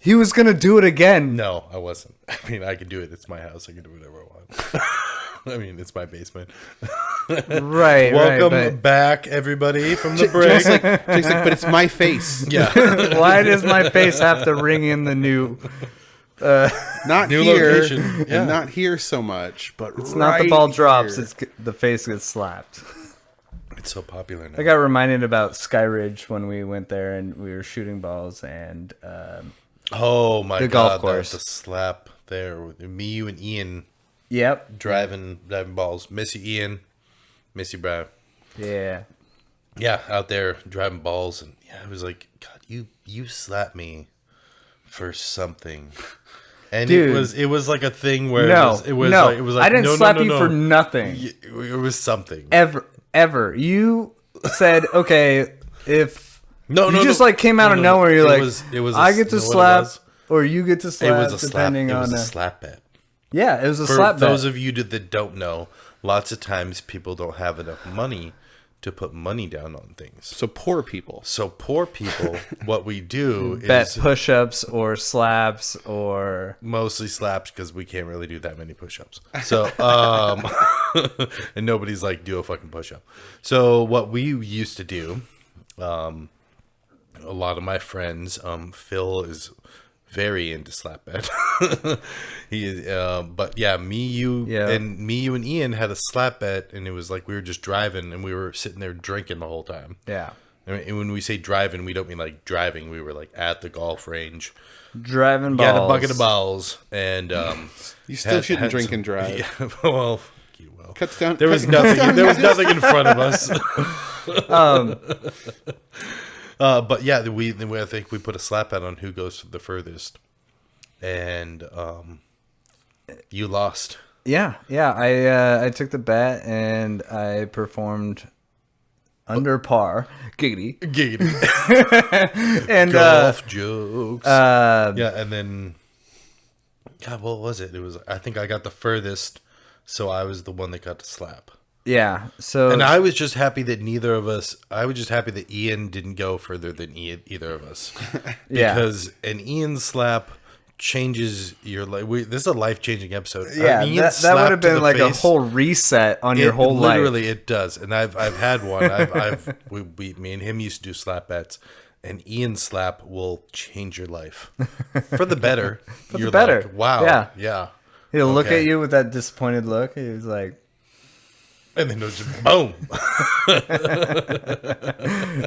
He was going to do it again. No, I wasn't. I mean, I can do it. It's my house. I can do whatever I want. I mean, it's my basement. Right. Welcome right, back, everybody, from the break. Jake's like, but it's my face. Yeah. but why does my face have to ring in the new? Not New here. location. Yeah. And not here so much, but It's not the ball drops. It's the face gets slapped. It's so popular now. I got reminded about Skyridge when we went there and we were shooting balls and Oh my The god, golf course. the slap there with me, you, and Ian yep, driving balls. Miss you, Ian. Miss you, Brian. yeah. Yeah, out there driving balls, and yeah, I was like, God, you slapped me for something, and Dude. it was like a thing where No, it was no, like, it was like I didn't no, slap no, you no, for no. nothing. It was something. Ever. You said, okay, if No, you no, just no. like came out No, of no, no. nowhere, you're It like, was I get to you know what it slap, was? or you get to It slap, was a slap. depending It was on a the. slap bet. Yeah, it was a For slap those bet. of you that don't know, lots of times people don't have enough money to put money down on things. So poor people. So poor people, what we do Bet is push-ups or slabs or mostly slaps because we can't really do that many push-ups. So, and nobody's like, do a fucking push-up. So what we used to do, a lot of my friends, Phil is very into slap bet. He is, but yeah, me, you, and Ian had a slap bet, and it was like we were just driving, and we were sitting there drinking the whole time. yeah. And when we say driving, we don't mean like driving. We were like at the golf range, Driving balls. got a bucket of balls, and You still shouldn't drink and drive. Yeah, well, you will. Cuts down. There was nothing. There was nothing in front of us. But yeah, I think we put a slap bet on who goes the furthest, and you lost. Yeah. I took the bet and I performed under par. Giggity. And Golf jokes. uh, Yeah, and then, God, what was it? It was. I think I got the furthest, so I was the one that got to slap. yeah. So And I was just happy that neither of us. I was just happy that Ian didn't go further than either of us, Yeah. because an Ian slap changes your life. This is a life-changing episode. yeah, An Ian that slap would have to been the like a face, whole reset on your it whole life. literally, it does. And I've had one. Me and him used to do slap bets. An Ian slap will change your life for the better. For the better. Like, wow. Yeah. Yeah. He'll look Okay. at you with that disappointed look. He was like, And then it was just boom.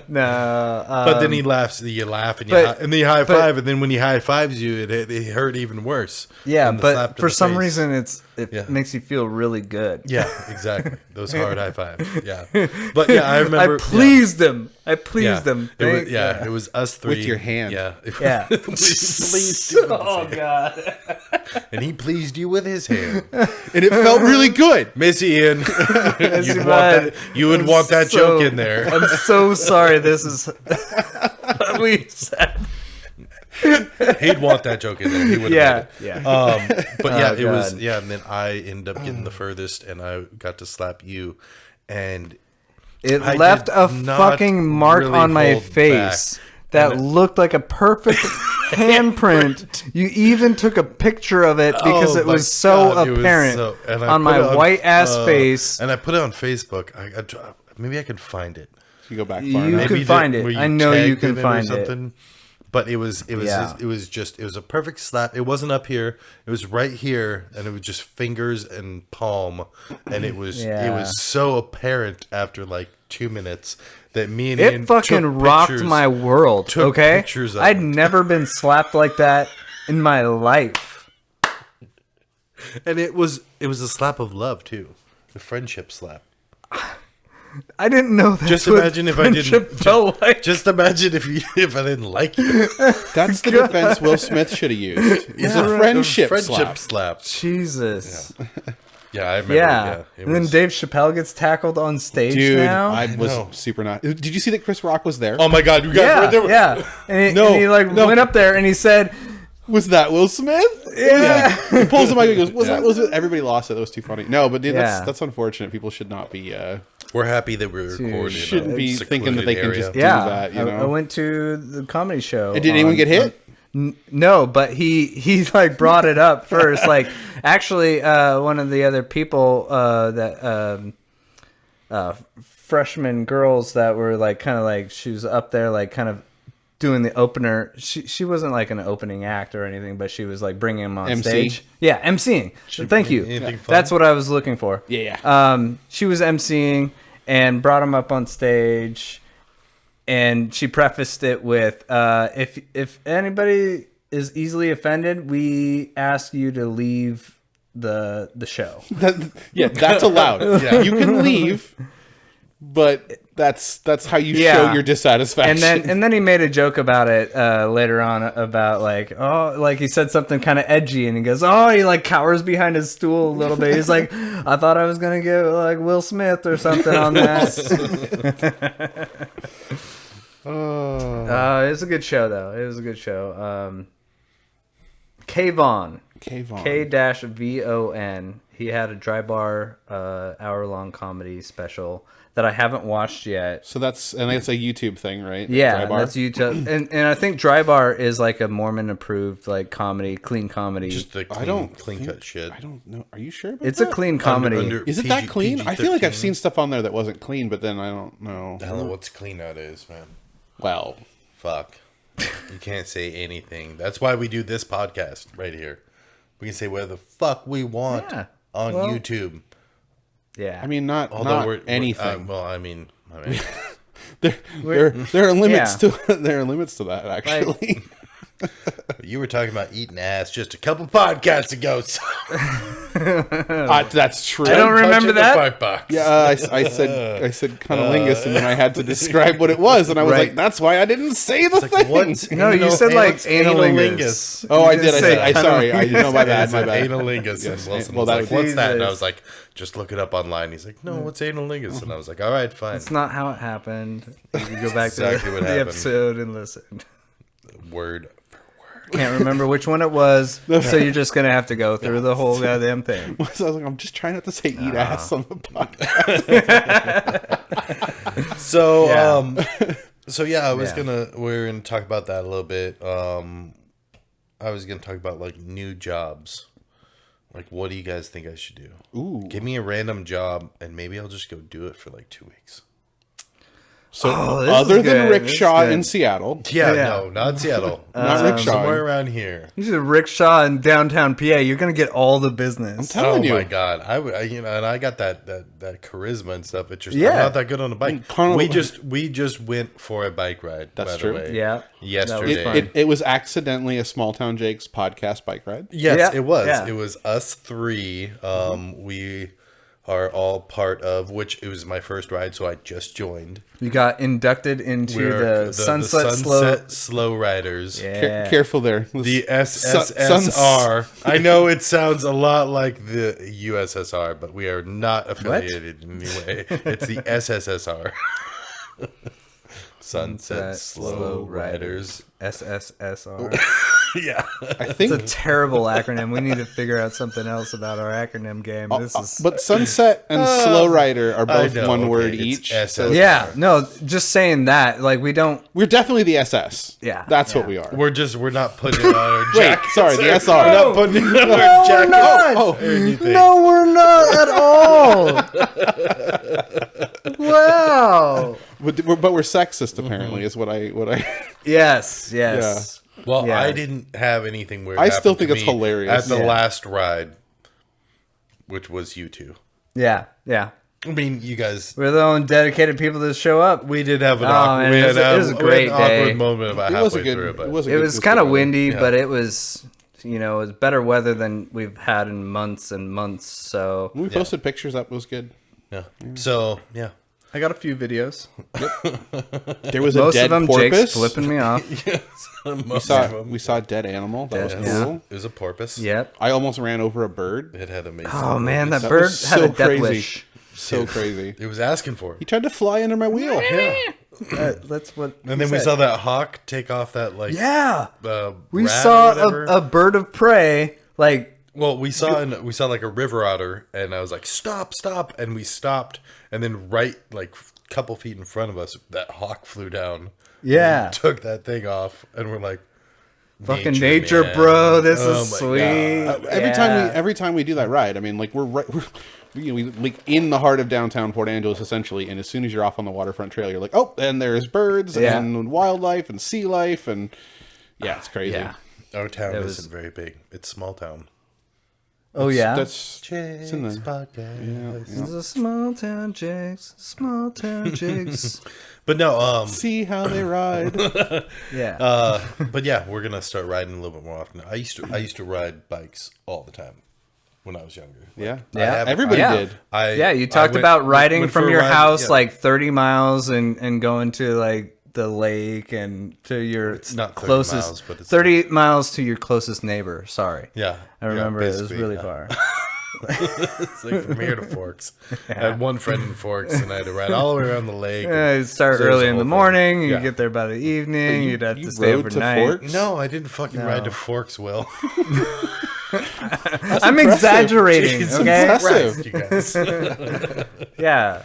no. But then he laughs. You laugh and but- and then you high five. And then when he high fives you, it hurt even worse. yeah, than the slap but to for the some face. reason it Yeah. makes you feel really good. Yeah, exactly. Those hard high fives. Yeah, but yeah, I remember. I pleased him. I pleased Yeah. him. It was us three With your hand. Yeah, Yeah. we pleased him with his Oh hand. God. And he pleased you with his hand. And it felt really good. Miss Ian, Bud, you would want that so- joke in there. I'm so sorry. This is what we said. He'd want that joke in there. He would. Yeah. But yeah, Oh, it was. God. Yeah, and then I ended up getting the furthest, and I got to slap you, and It I left did a not fucking mark really on my hold face back. that And- looked like a perfect handprint. You even took a picture of it because Oh it my was so God, it was apparent so- and I on put my it white ass face. And I put it on Facebook. Maybe I can find it. You go back far You enough. can find it. where I know you tagged can it or find it. something. But it was Yeah. it was a perfect slap. It wasn't up here. It was right here, and it was just fingers and palm, and it was Yeah. so apparent after like 2 minutes that me and It Ian fucking took rocked pictures. my world. took Okay, pictures of I'd it. never been slapped like that in my life. And it was a slap of love too, the friendship slap. I didn't know that. Just imagine if I didn't. friendship felt like. Just imagine if I didn't like you. That's the defense Will Smith should have used. It was a friendship slap. slap. Jesus. Yeah, I remember. Yeah. Yeah, it And then was- Dave Chappelle gets tackled on stage Dude, now. I was know. super not. Did you see that Chris Rock was there? Oh my God, you guys yeah, right there. yeah. And he, No, and he like no. went up there and he said, Was that Will Smith? Yeah. He pulls the mic and goes, Was that Will Smith? Everybody lost it. That was too funny. No, but dude, Yeah. that's unfortunate. People should not be. We're happy that we're recording. Shouldn't be thinking that they can just do "Yeah, that. You I know. went to the comedy show." And did anyone get hit? No, but he like brought it up first. Like actually, one of the other people freshman girls that were like kind of like she was up there like kind of doing the opener. She wasn't like an opening act or anything, but she was like bringing him on MC? stage. Yeah, emceeing. Thank you. anything fun? That's what I was looking for. Yeah. She was emceeing and brought him up on stage, and she prefaced it with, "If anybody is easily offended, we ask you to leave the show." Yeah, that's allowed. Yeah. You can leave, but that's how you Yeah. show your dissatisfaction. And then he made a joke about it later on about like, oh, like he said something kind of edgy, and he goes, oh, he like cowers behind his stool a little bit. He's like, I thought I was gonna get like Will Smith or something on that. It was a good show though. It was a good show. Kayvon. Kayvon. K-VON. he had a Dry Bar hour-long comedy special that I haven't watched yet. So that's a YouTube thing, right? Yeah, Dry Bar? that's YouTube, and I think Dry Bar is like a Mormon-approved like comedy, clean comedy. Just the clean cut shit. I don't know. Are you sure about It's that? a clean comedy. Is it that clean? I feel like I've seen stuff on there that wasn't clean, but then I don't know. I don't know what's clean nowadays, man. Well, Fuck. You can't say anything. That's why we do this podcast right here. We can say whatever the fuck we want on YouTube. Yeah, I mean, not anything. There are limits to that. Actually, You were talking about eating ass just a couple podcasts ago. So. That's true. I don't remember that. Fight box. Yeah, I said cunnilingus, and then I had to describe what it was, and I was Right. like, "That's why I didn't say the thing." What's No, you said like analingus. Oh, You I did did. I say said, sorry. I know my bad. My bad. Analingus. Yes. And Wilson Well, was that like, was- what's that? And I Jesus. was like, just look it up online. He's like, no, what's analingus? And I was like, all right, fine. It's not how it happened. You can go back exactly to what the happened. episode and listen. Word. Can't remember which one it was, so you're just gonna have to go through the whole goddamn thing. So I was like, I'm just trying not to say eat ass on the podcast. So, Yeah. I was we're gonna talk about that a little bit. I was gonna talk about like new jobs. Like, what do you guys think I should do? Ooh. Give me a random job, and maybe I'll just go do it for like 2 weeks. So this other is than good. This is rickshaw good. in Seattle, Yeah, Yeah. no, not Seattle. not rickshaw. Somewhere around here. You should rickshaw in downtown PA. You're gonna get all the business. telling you. Oh my god, and I got that charisma and stuff. It's just I'm Yeah. not that good on a bike. Carnival- We just went for a bike ride. That's by true. The way. Yeah. Yesterday. That was fun. It was accidentally a Small Town Jake's podcast bike ride. Yes, Yeah, it was. yeah. It was us three. We are all part of which it was my first ride, so I just joined. You got inducted into We're the Sunset Slow. Slow Riders. Yeah. Careful there. The SSSR. I know it sounds a lot like the USSR, but we are not affiliated in any way. It's the SSSR. Sunset Slow Riders. SSSR. Yeah. I think, It's a terrible acronym. We need to figure out something else about our acronym game. This is but Sunset and Slow Rider are both know, one okay, word it's each. SS. So yeah. No, just saying that. Like we don't. we're definitely the SS. Yeah, That's yeah. what we are. We're not putting it on our Wait, jackets. sorry, the SR. We're not putting it on our jackets. not. or anything. No, we're not at all. Wow. But we're sexist, apparently, is what I. Yes. Yes. Well, Yeah. I didn't have anything weird. I still happen think to it's me hilarious. At the Yeah. last ride, which was you two. Yeah. Yeah. I mean, you guys. We're the only dedicated people that show up. We did have an Oh, awkward, man, we it was had a- it was a we had great an awkward day. moment about It was halfway a good. through it. But It was. It was kind of windy, Yeah. but it was, it was better weather than we've had in months and months. So We posted pictures. That was good. yeah. So yeah. I got a few videos. There was Most a dead of them, porpoise. Jake's flipping me off. We saw a dead animal. That was Yeah. cool. It was a porpoise. Yep. I almost ran over a bird. It had amazing. Oh man, that That bird was had so a death crazy. wish. So crazy. It was asking for it. He tried to fly under my wheel. That's what. And he then we said. saw that hawk take off that like Yeah, we rat saw or whatever. a bird of prey. Like Well, we saw like a river otter, and I was like, "Stop, stop!" And we stopped, and then right like a couple feet in front of us, that hawk flew down. Yeah. and took that thing off, and we're like, fucking nature, man. bro. This Oh is my sweet. God. Every time we do that ride, I mean, like we're like in the heart of downtown Port Angeles, essentially. And as soon as you're off on the waterfront trail, you're like, oh, and there's birds Yeah. and wildlife and sea life, and yeah, it's crazy. Yeah. Our town It was- isn't very big; it's small town. Oh yeah. That's Jake's in there. podcast. This is a small town jigs. Small town jigs. But no, see how they ride. Yeah. but yeah, we're gonna start riding a little bit more often. I used to ride bikes all the time when I was younger. Yeah, Yeah. everybody Yeah. did. Yeah, you talked went- about riding went from for a your ride, house yeah. like 30 miles and going to like the lake and to your not 30 closest miles, but it's 30 miles to your closest neighbor. Sorry. Yeah, I remember it was basically, really yeah. far. It's like from here to Forks. I had one friend in Forks, and I had to ride all the way around the lake. Yeah, you'd start So it was early a in the whole thing. morning, you Yeah. get there by the evening, you'd have you to stay rode to overnight. Forks? No, I didn't fucking No. ride to Forks, Will. I'm exaggerating. Jesus Okay. impressive. Christ, you guys. Yeah.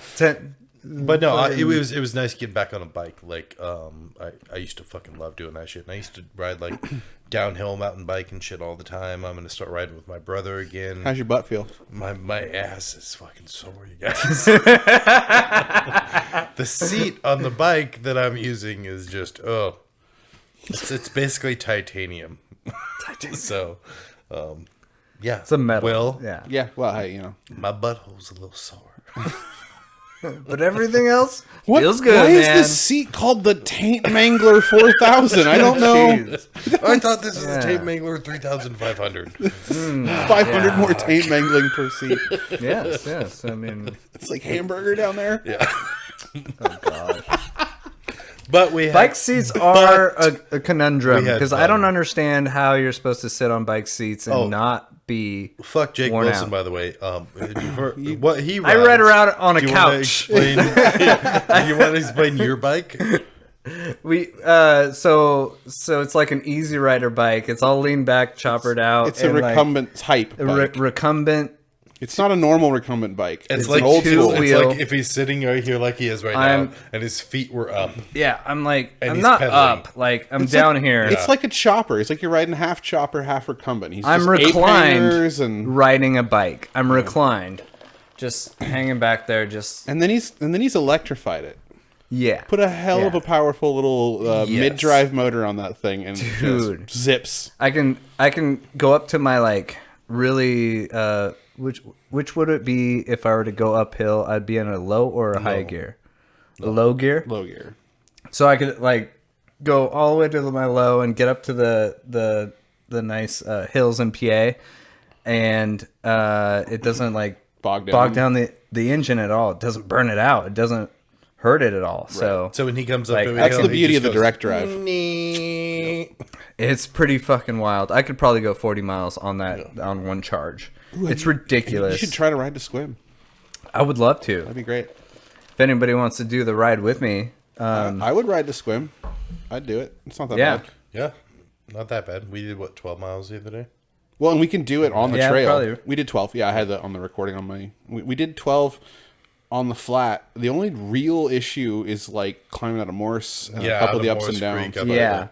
But no, it was nice getting back on a bike. Like, I used to fucking love doing that shit. And I used to ride like downhill mountain bike and shit all the time. I'm gonna start riding with my brother again. How's your butt feel? My ass is fucking sore, you guys. The seat on the bike that I'm using is just it's basically titanium. So, yeah, It's a metal. Well, Yeah. Yeah. Well, hey, you know. my butthole's a little sore. But everything else What? feels good, Why man. is this seat called the Taint Mangler 4000? I don't know. Jeez. I thought this was Yeah. a Tape Mangler 3500. 500 more taint mangling per seat. Yes. I mean, It's like hamburger down there. Yeah, oh god. but we had, Bike seats are a conundrum we had because I fun. don't understand how you're supposed to sit on bike seats and not be. Fuck Jake worn Wilson, out. by the way. What he I rides, read her out on a do you wanna couch. Explain, you want to explain your bike? We so it's like an Easy Rider bike. It's all lean back, choppered out. It's a and, like, recumbent type bike. recumbent. It's not a normal recumbent bike. It's It's like an old two school. It's wheel. like if he's sitting right here, like he is right I'm- now, and his feet were up. Yeah, I'm like And I'm he's not pedaling. up. Like I'm It's down like- here. It's like a chopper. It's like you're riding half chopper, half recumbent. He's I'm just ape hangers reclined and riding a bike. I'm reclined, just hanging back there. Just he's electrified it. yeah. Put a hell of Yeah. a powerful little Yes. mid-drive motor on that thing, and it Dude. just zips. I can go up to my like really which would it be if I were to go uphill? I'd be in a low or a high gear. The low gear. Low gear. So I could like go all the way to my low and get up to the nice hills in PA, and it doesn't like Bog down. the engine at all. It doesn't burn it out. It doesn't hurt it at all. So So when he comes up, Like, every That's hill, the he beauty just of the goes, direct drive. "Nee." it's pretty fucking wild. I could probably go 40 miles on that on one charge. It's ridiculous. You should try to ride to Squim. I would love to. That'd be great. If anybody wants to do the ride with me, I would ride to Squim. I'd do it. It's not that yeah. bad. Yeah, not that bad. We did 12 miles the other day. Well, and we can do it on the Yeah, trail. probably. We did 12. Yeah, I had that on the recording on my. We did 12 on the flat. The only real issue is like climbing out of Morse and Yeah, a couple out of the of ups and Morse downs. Creek, up but, Yeah.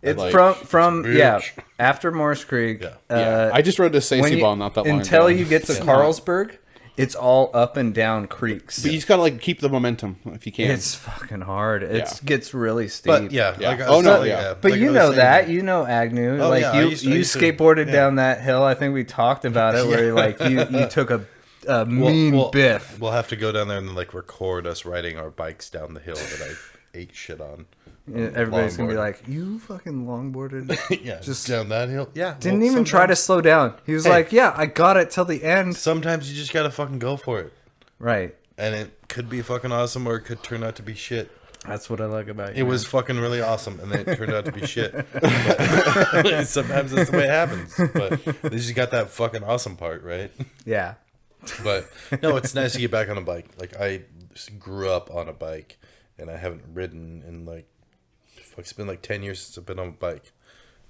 It's like- from It's a yeah bitch. after Morse Creek. Yeah. yeah. I just rode to when Stacey you- Ball not that long until ago. you get to Carlsberg, it's all up and down creeks. But you just gotta like keep the momentum if you can. It's fucking hard. It Yeah. gets really steep. But yeah, Yeah. like I Oh, was no, saying, yeah. But like you I was know saying, that. You know Agnew. Oh, like yeah, I you used to- skateboarded yeah. down that hill. I think we talked about it where like you took a mean biff. We'll have to go down there and like record us riding our bikes down the hill that I ate shit on. Everybody's gonna be Longboard. like, "You fucking longboarded." Yeah, Just just down that hill. Yeah, Didn't well, even try to sometimes- slow down. He was Hey. like, "Yeah, I got it till the end." Sometimes you just gotta fucking go for it, Right. and it could be fucking awesome, or it could turn out to be shit. That's what I like about you. It was fucking really awesome, and then it turned out to be shit. But sometimes that's the way it happens. But they just got that fucking awesome part, right? yeah. But no, it's nice to get back on a bike. Like I grew up on a bike, and I haven't ridden in like, fuck, it's been like 10 years since I've been on a bike,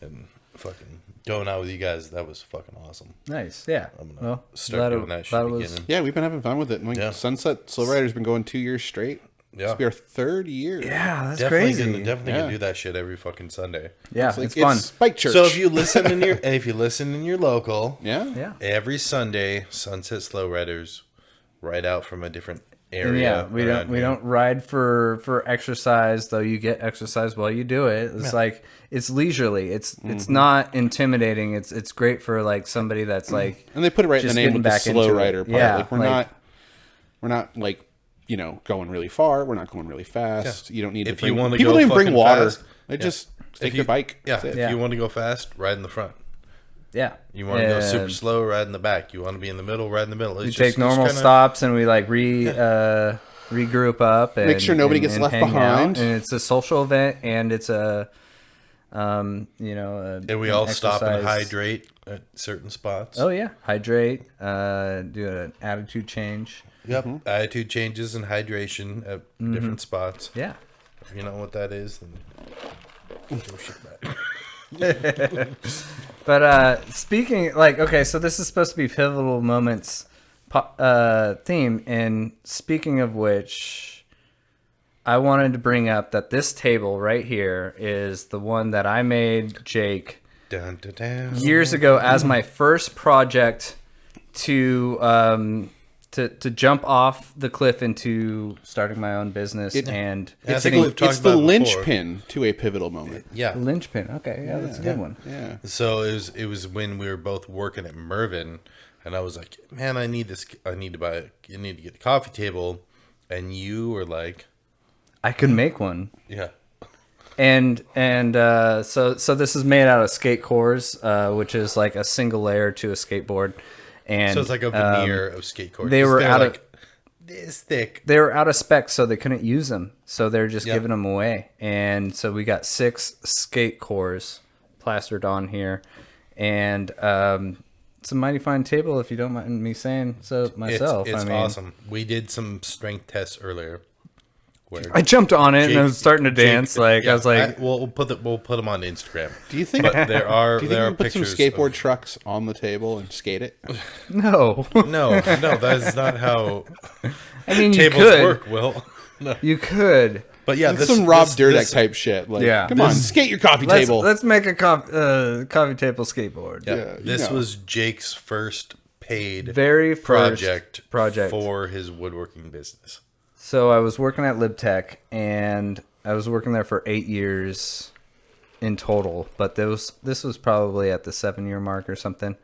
and fucking going out with you guys, that was fucking awesome. Nice. Yeah. I'm gonna Well, start doing that shit that was again. Yeah, we've been having fun with it. Like Yeah. Sunset Slow Rider's been going 2 years straight. Yeah. This will be our third year. yeah. That's Definitely crazy. definitely Yeah. gonna do that shit every fucking Sunday. Yeah, It's, like, it's fun. bike church. So if you listen in your local, yeah, Yeah. every Sunday, Sunset Slow Riders ride out from a different And area. yeah, we around don't here. ride for exercise, though you get exercise while you do it. It's like it's leisurely. It's not intimidating. It's great for like somebody that's like and they put it right in the just name getting with the back slow into it. rider part. Yeah, like we're not like going really far. We're not going really fast. You don't need If to you bring, wanna people go don't even bring fucking water. fast, They yeah. just take you, the bike. Yeah, That's it. if Yeah. you want to go fast, ride in the front. yeah. You want to go super And slow, ride in the back. You want to be in the middle, ride in the middle. We take normal stops and we like regroup up and Make sure nobody gets left hang out. behind. And it's a social event and it's a And we an all stop and exercise. hydrate at certain spots. Oh yeah, hydrate. Do an attitude change. Yep. Attitude changes and hydration at different spots. Yeah. If you know what that is, then throw shit back. But speaking, like, okay, so this is supposed to be pivotal moments theme, and speaking of which, I wanted to bring up that this table right here is the one that I made Jake Dun, dun, dun. years ago as my first project to jump off the cliff into starting my own business and I think we've talked It's the about it before. linchpin to a pivotal moment. Yeah. linchpin. Okay, yeah, that's a good one. Yeah. So it was when we were both working at Mervyn, and I was like, man, I need this. I need to get a coffee table, and you were like, I could make one. yeah. And so this is made out of skate cores, which is like a single layer to a skateboard. And So it's like a veneer of skate cord. they were They're out like of this thick. they were out of spec, so they couldn't use them. So they're just Yep. giving them away. And so we got 6 skate cores plastered on here, and it's a mighty fine table, if you don't mind me saying so myself. It's I mean, awesome. We did some strength tests earlier. Where I jumped on it and I was starting to Jake- dance. I was like, we'll put them on Instagram. Do you think? But there are Do you think there we are can put some pictures. skateboard of- trucks on the table and skate it? no. No, that is not how I mean, you tables could. work. Will. No. You could. But yeah, Like this some Rob this- Dyrdek this- type shit. Like, Yeah. come on, skate your coffee Let's, table. let's make a coffee table skateboard. Yeah, Yeah, you this know. was Jake's first paid Very first project for his woodworking business. So I was working at LibTech, and I was working there for 8 years in total. But this was probably at the 7-year mark or something.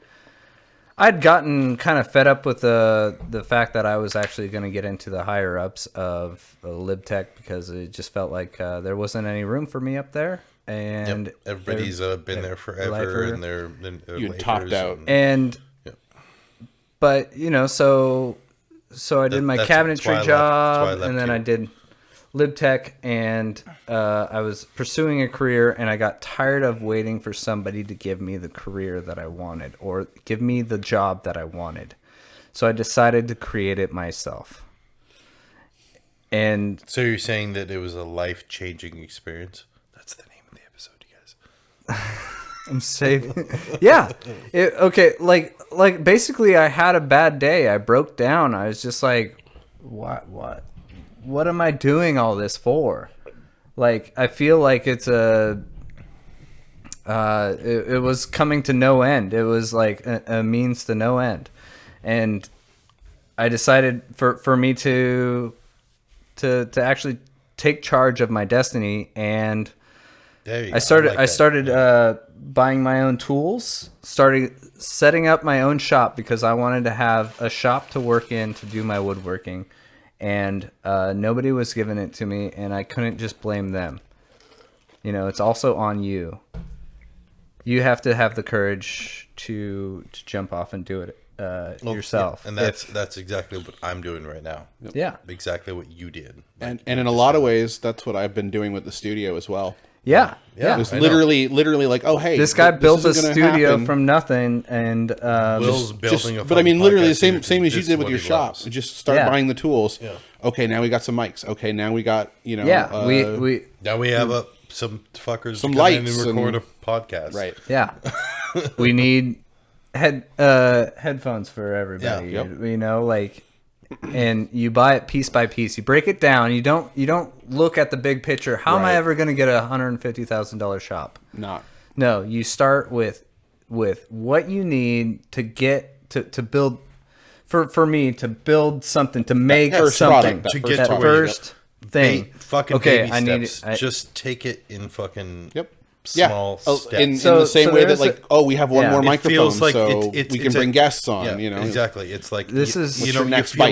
I'd gotten kind of fed up with the fact that I was actually going to get into the higher ups of LibTech, because it just felt like there wasn't any room for me up there. And Yep. Everybody's been there forever, lifer. and they're You lifers topped out. And Yep. but so I did my That's why I cabinetry left. That's why I job, left and then you. I did LibTech, and I was pursuing a career, and I got tired of waiting for somebody to give me the career that I wanted or give me the job that I wanted. So I decided to create it myself. And So you're saying that it was a life-changing experience? That's the name of the episode, you guys. I'm saving. Yeah. Okay. Like basically, I had a bad day. I broke down. I was just like, what am I doing all this for? Like, I feel like it's it was coming to no end. It was like a means to no end. And I decided for me to actually take charge of my destiny, and There you go. I started like that. buying my own tools, started setting up my own shop, because I wanted to have a shop to work in to do my woodworking, and nobody was giving it to me, and I couldn't just blame them. You know, it's also on you. You have to have the courage to jump off and do it Well, yourself. yeah, and that's exactly what I'm doing right now. Yeah. Exactly what you did. and in a lot of ways, that's what I've been doing with the studio as well. Yeah. Yeah. It was I know. literally like, oh hey, This guy this built a isn't gonna studio happen. from nothing, and Will's building a But I mean, fucking literally the podcast same studio as you because did this with is your what he shop. loves. Just start Yeah. buying the tools. Yeah. Okay, now we got some mics. Okay, now we got yeah, we Now we have some fuckers Some to come in lights and record and- a podcast. right. yeah, we need headphones for everybody. Yeah, yep. You know, like, and you buy it piece by piece. You break it down. You don't look at the big picture. How am I Right. ever going to get a $150,000 shop? Not No, you start with what you need to get to build. For me to build something, to make first something, product, To that get first to that where you first thing. Fucking okay, baby I need. steps. Just take it in fucking Yep. small Oh, steps. in So- the same so way that there's like, a- oh, we have one Yeah. more It microphone, feels like so it's we can it's bring a- guests on. Yeah, You know, exactly. It's like This is- you What's know your next you feel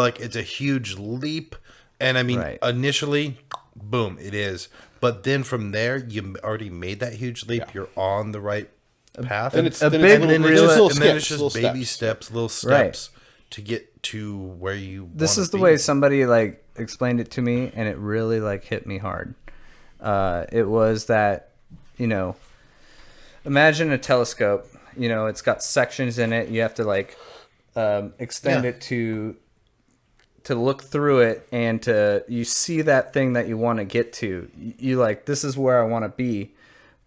bite? like it's a huge leap, and I mean Right. initially, boom, it is. But then from there, you already made that huge leap. Yeah. You're on the right path. And it's A then big it's and then real- it's little just, and then steps, it's just little baby steps, little Right. steps to get to where you. This wanna is the be. way somebody like explained it to me, and it really like hit me hard. It was that, you know, imagine a telescope. You know, it's got sections in it. You have to like extend Yeah. it to look through it, and you see that thing that you want to get to. You like, this is where I want to be,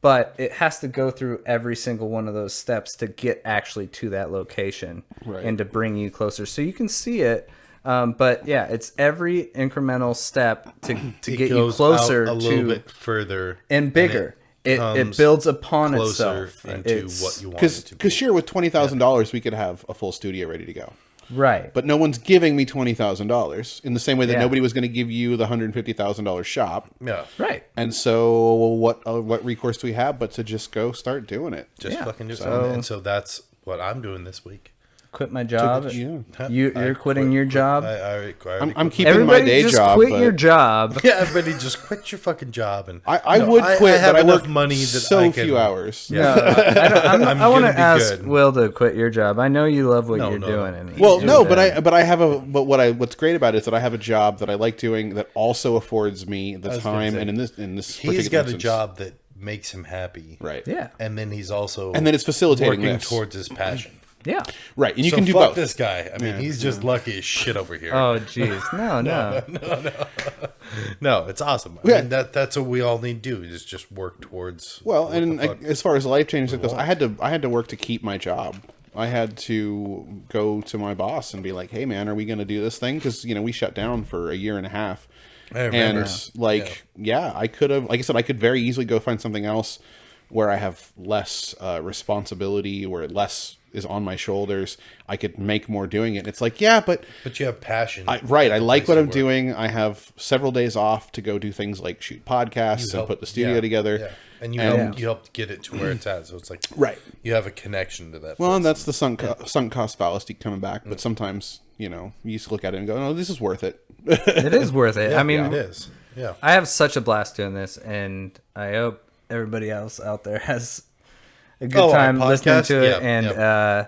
but it has to go through every single one of those steps to get actually to that location Right. and to bring you closer. So you can see it. But yeah, it's every incremental step to It get you goes closer out a little to bit further and bigger. It comes builds upon closer itself. into It's- what you want it to be. Because sure, with $20,000, we could have a full studio ready to go. Right. But no one's giving me $20,000 in the same way that Yeah. nobody was going to give you the $150,000 shop. Yeah, Right. And so, what recourse do we have but to just go start doing it? just Yeah. fucking do So- something. And so that's what I'm doing this week. Quit my job. yeah. You're quitting your job. I'm keeping Everybody my day just job. quit but your job. Yeah, everybody just quit your fucking job. And I No, would quit, have but I enough work money that so I can, few hours. Yeah, I want gonna to be ask good. Will to quit your job. I know you love what No, you're no, doing. no. And Well, you no, do but that. I have what's great about it is that I have a job that I like doing that also affords me the was gonna time, say, and in this he's particular got a instance- job that makes him happy. right? Yeah. And then he's also And then it's facilitating working this. towards his passion. Yeah. Right, and you So can do fuck both. this guy. I mean, he's just lucky as shit over here. Oh, jeez. No. No, it's awesome. I Yeah. mean, that's what we all need to do is just work towards. Well, what and the fuck. as far as life changes goes, I had to work to keep my job. I had to go to my boss and be like, "Hey, man, are we going to do this thing?" Because we shut down for a year and a half. I remember. And I could have, like I said, I could very easily go find something else where I have less responsibility, where less is on my shoulders. I could make more doing it. It's like, yeah, but But you have passion. I like what to I'm work. doing. I have several days off to go do things like shoot podcasts and help- put the studio yeah, together. yeah. And you And- helped get it to where it's at. So it's like Right. you have a connection to that. Well, and place. that's the sunk cost fallacy coming back. But sometimes, you just look at it and go, "No, this is worth it." It is worth it. I mean, it is. Yeah. I have such a blast doing this, and I hope everybody else out there has a good Oh, time our listening podcast? to it. Yeah, And yeah.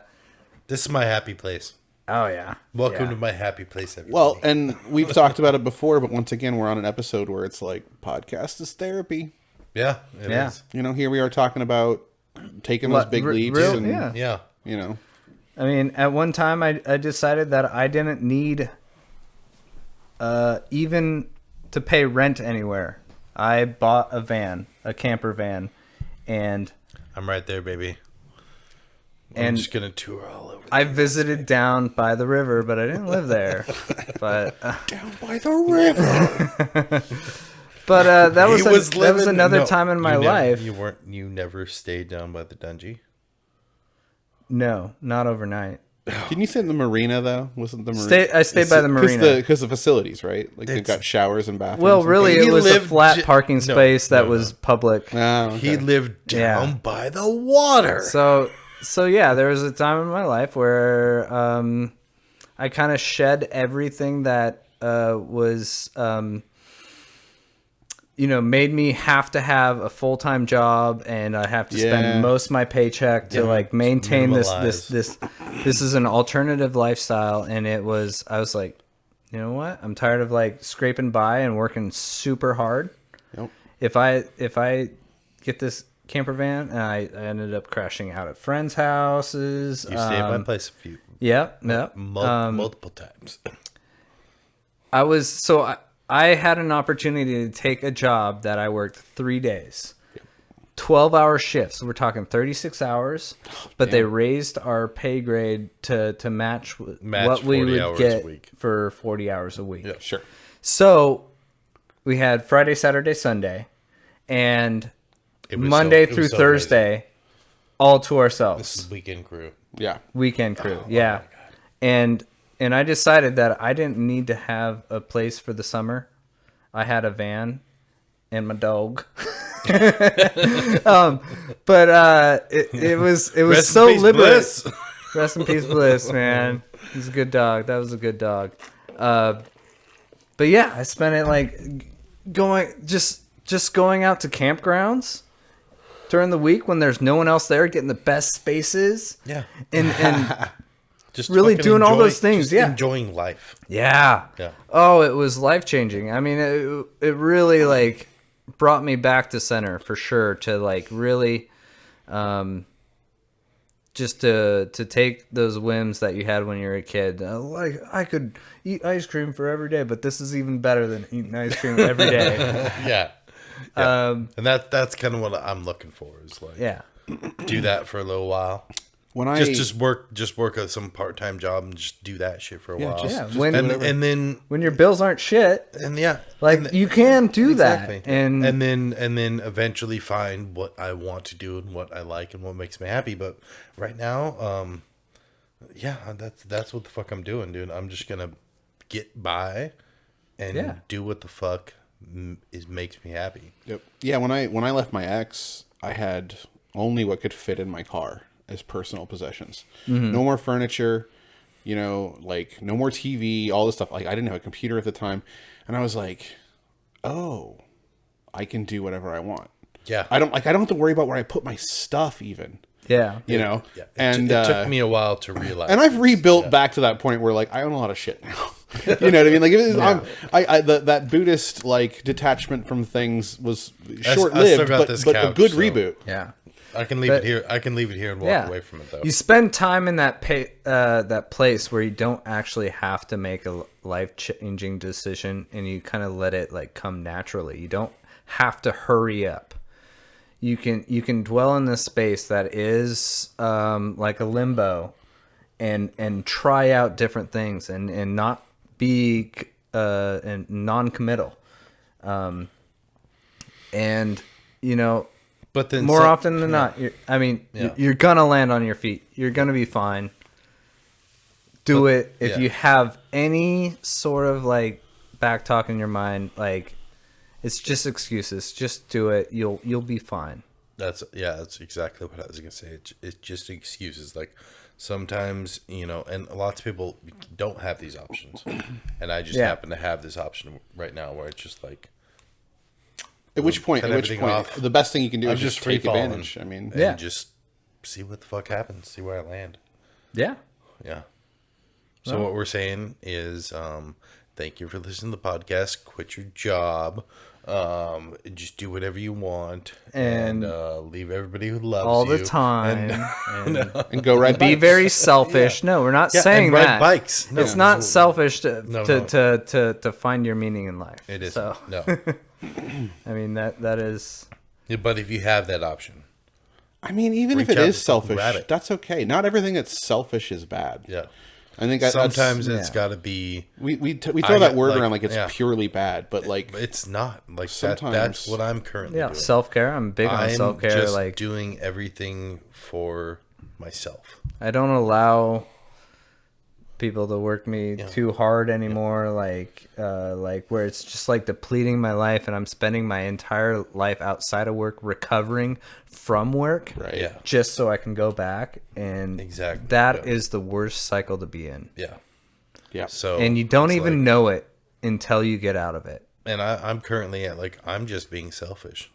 This is my happy place. oh yeah, Welcome yeah. to my happy place, everybody. Well, and we've talked about it before, but once again, we're on an episode where it's like podcast is therapy. yeah, it is. Yeah. Here we are talking about taking those big leaps, and yeah. Yeah. I mean, at one time, I decided that I didn't need even to pay rent anywhere. I bought a camper van, and I'm right there, baby. I'm And- just gonna tour all over. I visited down by the river, but I didn't live there. But down by the river. that was He that was another no, time in my you never- life. You never stayed down by the dungeon. No, not overnight. Didn't you say the marina though? Wasn't the marina? I stayed by the marina. because the facilities, right? Like they've It's- got showers and bathrooms. Well, and really, things. it was a lived flat j- parking no, space that no, was public. Oh, okay. He lived down Yeah. by the water. So yeah, there was a time in my life where I kind of shed everything that was made me have to have a full-time job, and I have to Yeah. spend most of my paycheck to like maintain this is an alternative lifestyle. And I was like, you know what, I'm tired of like scraping by and working super hard. Yep. If I get this camper van, and I ended up crashing out at friends' houses. You stayed at my place a few Yep. multiple times. I had an opportunity to take a job that I worked 3 days, 12-hour shifts. We're talking 36 hours, but they raised our pay grade to match Match what we 40 would hours get a week. for 40 hours a week. Yeah. Sure. So we had Friday, Saturday, Sunday, and It was Monday it was through so Thursday, all to crazy. ourselves. This is weekend crew. Yeah. Weekend crew. Yeah. And I decided that I didn't need to have a place for the summer. I had a van and my dog. It was Rest in so peace, liberating. Bliss. Rest in peace, Bliss, man. He's a good dog. That was a good dog. But yeah, I spent it like just going out to campgrounds during the week when there's no one else there, getting the best spaces. Yeah. And Just really fucking doing all enjoy- those things, just yeah. enjoying life. yeah. Yeah. Oh, it was life changing. I mean, it really like brought me back to center for sure, to like really just to take those whims that you had when you were a kid. Like I could eat ice cream for every day, but this is even better than eating ice cream every day. Yeah. And that's kind of what I'm looking for, is like Yeah. do that for a little while. When I Just work at some part-time job and just do that shit for a while. Yeah, just when- do and whatever. and then When your bills aren't shit, and yeah, like and you can do exactly. that, and then eventually find what I want to do and what I like and what makes me happy. But right now, yeah, that's what the fuck I'm doing, dude. I'm just gonna get by and Yeah. do what the fuck makes me happy. Yep. Yeah, when I left my ex, I had only what could fit in my car as personal possessions. No more furniture, like no more TV, all this stuff. Like I didn't have a computer at the time, and I was like, "Oh, I can do whatever I want." Yeah. I don't have to worry about where I put my stuff even, yeah, Yeah. And it took me a while to realize. and I've rebuilt back to that point where like I own a lot of shit now. You know what I mean? Like that Buddhist like detachment from things was short I still lived, got this but a couch, good so- reboot. yeah. I can leave it here. I can leave it here and walk Yeah. away from it though. You spend time in that that place where you don't actually have to make a life-changing decision, and you kind of let it like come naturally. You don't have to hurry up. You can dwell in this space that is like a limbo, and try out different things, and not be and non-committal. And but then more often than not, you're gonna land on your feet. You're gonna be fine. Do it if you have any sort of like back talk in your mind. Like it's just excuses. Just do it. You'll be fine. That's exactly what I was gonna say. It's just excuses. Like sometimes, and lots of people don't have these options, and I just happen to have this option right now where it's just like. At which point, off. the best thing you can do I'm is just free take falling. advantage. I mean, And just see what the fuck happens. See where I land. Yeah. Yeah. So what we're saying is, thank you for listening to the podcast. Quit your job. Just do whatever you want, and leave everybody who loves All you the time. and go ride Be bikes. very selfish. No, we're not saying and ride that. bikes. No, It's not selfish to No. to find your meaning in life. It is So no. I mean that is. Yeah, but if you have that option, I mean, even if Reach it out is and fucking selfish, grab it. that's okay. Not everything that's selfish is bad. yeah. I think Sometimes it's yeah. got to be. we throw I that get, word like, around like it's yeah. purely bad, but like It's not like that. Sometimes- That's what I'm currently Yeah, doing. self care. I'm big on I'm self care. just Like doing everything for myself. I don't allow people to work me too hard anymore. Like where it's just like depleting my life, and I'm spending my entire life outside of work recovering from work, right. Yeah. just so I can go back. And Exactly. that Yeah. is the worst cycle to be in. Yeah. Yeah. So And you don't it's even like- know it until you get out of it. And I'm currently at like I'm just being selfish.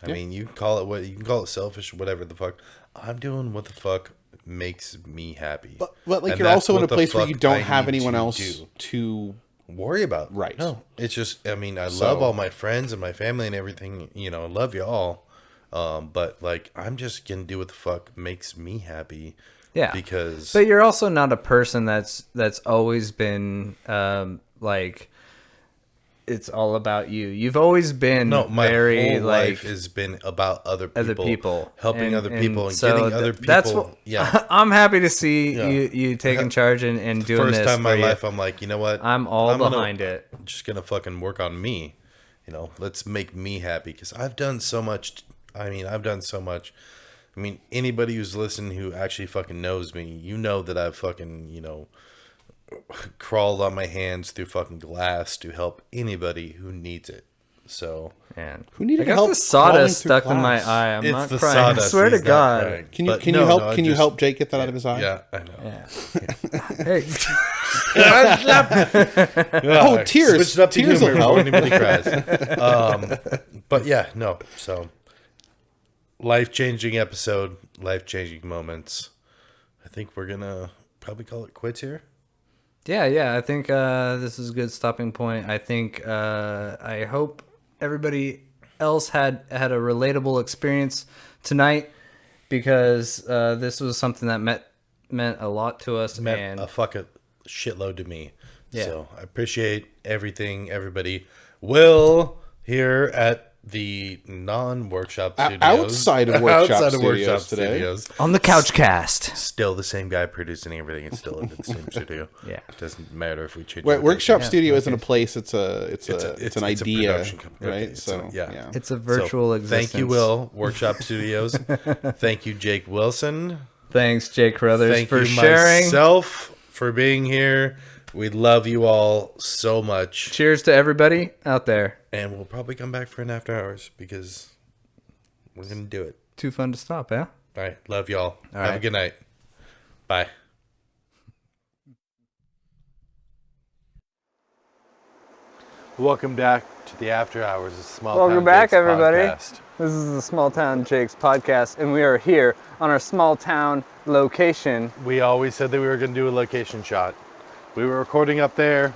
I mean, you can call it selfish, whatever the fuck. I'm doing what the fuck makes me happy. But like And you're that's also in a what the place where you fuck don't I have need anyone to else do. to Worry about. Right. No, it's just I mean, I So- love all my friends and my family and everything. Love you all. But like I'm just gonna do what the fuck makes me happy. Yeah. Because But you're also not a person that's always been like it's all about you. You've always been no, my very whole like life has been about other people, helping And- other people, and so getting other people. That's what, yeah. I'm happy to see Yeah. you taking charge and doing First this. time in my for you. life, I'm like, you know what? I'm all gonna- behind it. Just gonna fucking work on me. Let's make me happy because I've done so much. I've done so much. Anybody who's listening who actually fucking knows me, that I've fucking, crawled on my hands through fucking glass to help anybody who needs it. So Man, Who needed I got help the crawling sawdust through stuck in my glass? eye. I'm it's not the crying. sawdust. I swear to He's not God. crying. Can you But can no, you help no, I can you just- help Jake get that out of his eye? Yeah, I know. Hey, Oh, tears. Switched up to Tears humor will before help. anybody cries. But yeah, no. So life-changing episode, life-changing moments. I think we're gonna probably call it quits here. yeah. I think this is a good stopping point. I think I hope everybody else had a relatable experience tonight, because this was something that meant a lot to us. Meant and a fucking shitload to me. Yeah. So I appreciate everything, everybody. Will here at the non-workshop O- studios. outside of workshop studios today. studios. On the Couch Cast. Still the same guy producing everything. It's still in the same studio. Yeah. It doesn't matter if we change Wait, location. workshop studio isn't a place; it's an It's a idea, production company. right? It's So yeah. It's a virtual existence. Thank you, Will. Workshop Studios. Thank you, Jake Wilson. Thanks, Jake Carruthers, Thank for you, sharing. myself, for being here. We love you all so much. Cheers to everybody out there. And we'll probably come back for an after hours because we're going to do it. Too fun to stop, yeah? All right. Love y'all. Have a right. good night. Bye. Welcome back to the After Hours of Small Welcome Town back, Jake's everybody. podcast. This is the Small Town Jake's podcast, and we are here on our small town location. We always said that we were going to do a location shot. We were recording up there.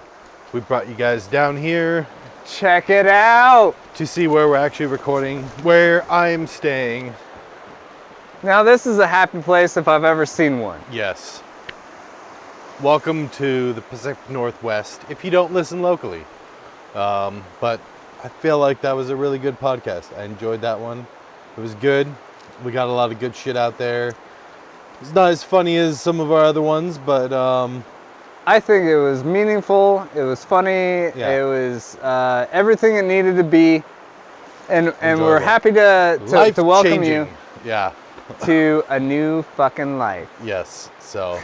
We brought you guys down here Check it out! to see where we're actually recording, where I'm staying. Now, this is a happy place if I've ever seen one. Yes. Welcome to the Pacific Northwest if you don't listen locally. But I feel like that was a really good podcast. I enjoyed that one. It was good. We got a lot of good shit out there. It's not as funny as some of our other ones, but I think it was meaningful, it was funny, Yeah. it was everything it needed to be. And we're Enjoyable. happy to welcome you life-changing. Yeah. to a new fucking life. Yes. So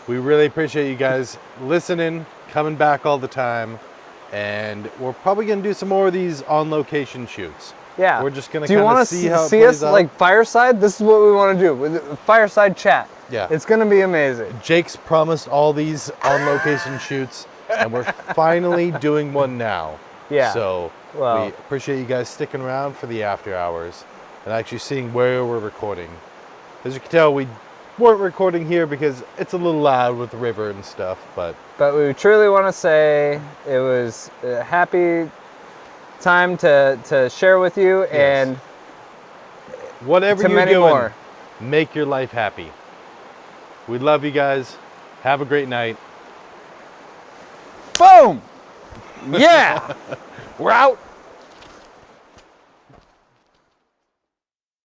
we really appreciate you guys listening, coming back all the time. And we're probably going to do some more of these on location shoots. Yeah. We're just going to Do you kind want of to see how it see plays us out. like fireside? This is what we want to do. With a fireside chat. Yeah. It's going to be amazing. Jake's promised all these on location shoots, and we're finally doing one now. Yeah. So Well- we appreciate you guys sticking around for the after hours and actually seeing where we're recording. As you can tell, we weren't recording here because it's a little loud with the river and stuff, but But we truly want to say it was a happy time to share with you, Yes. and whatever to you're many doing, more. make your life happy. We love you guys. Have a great night. Boom! Yeah! We're out.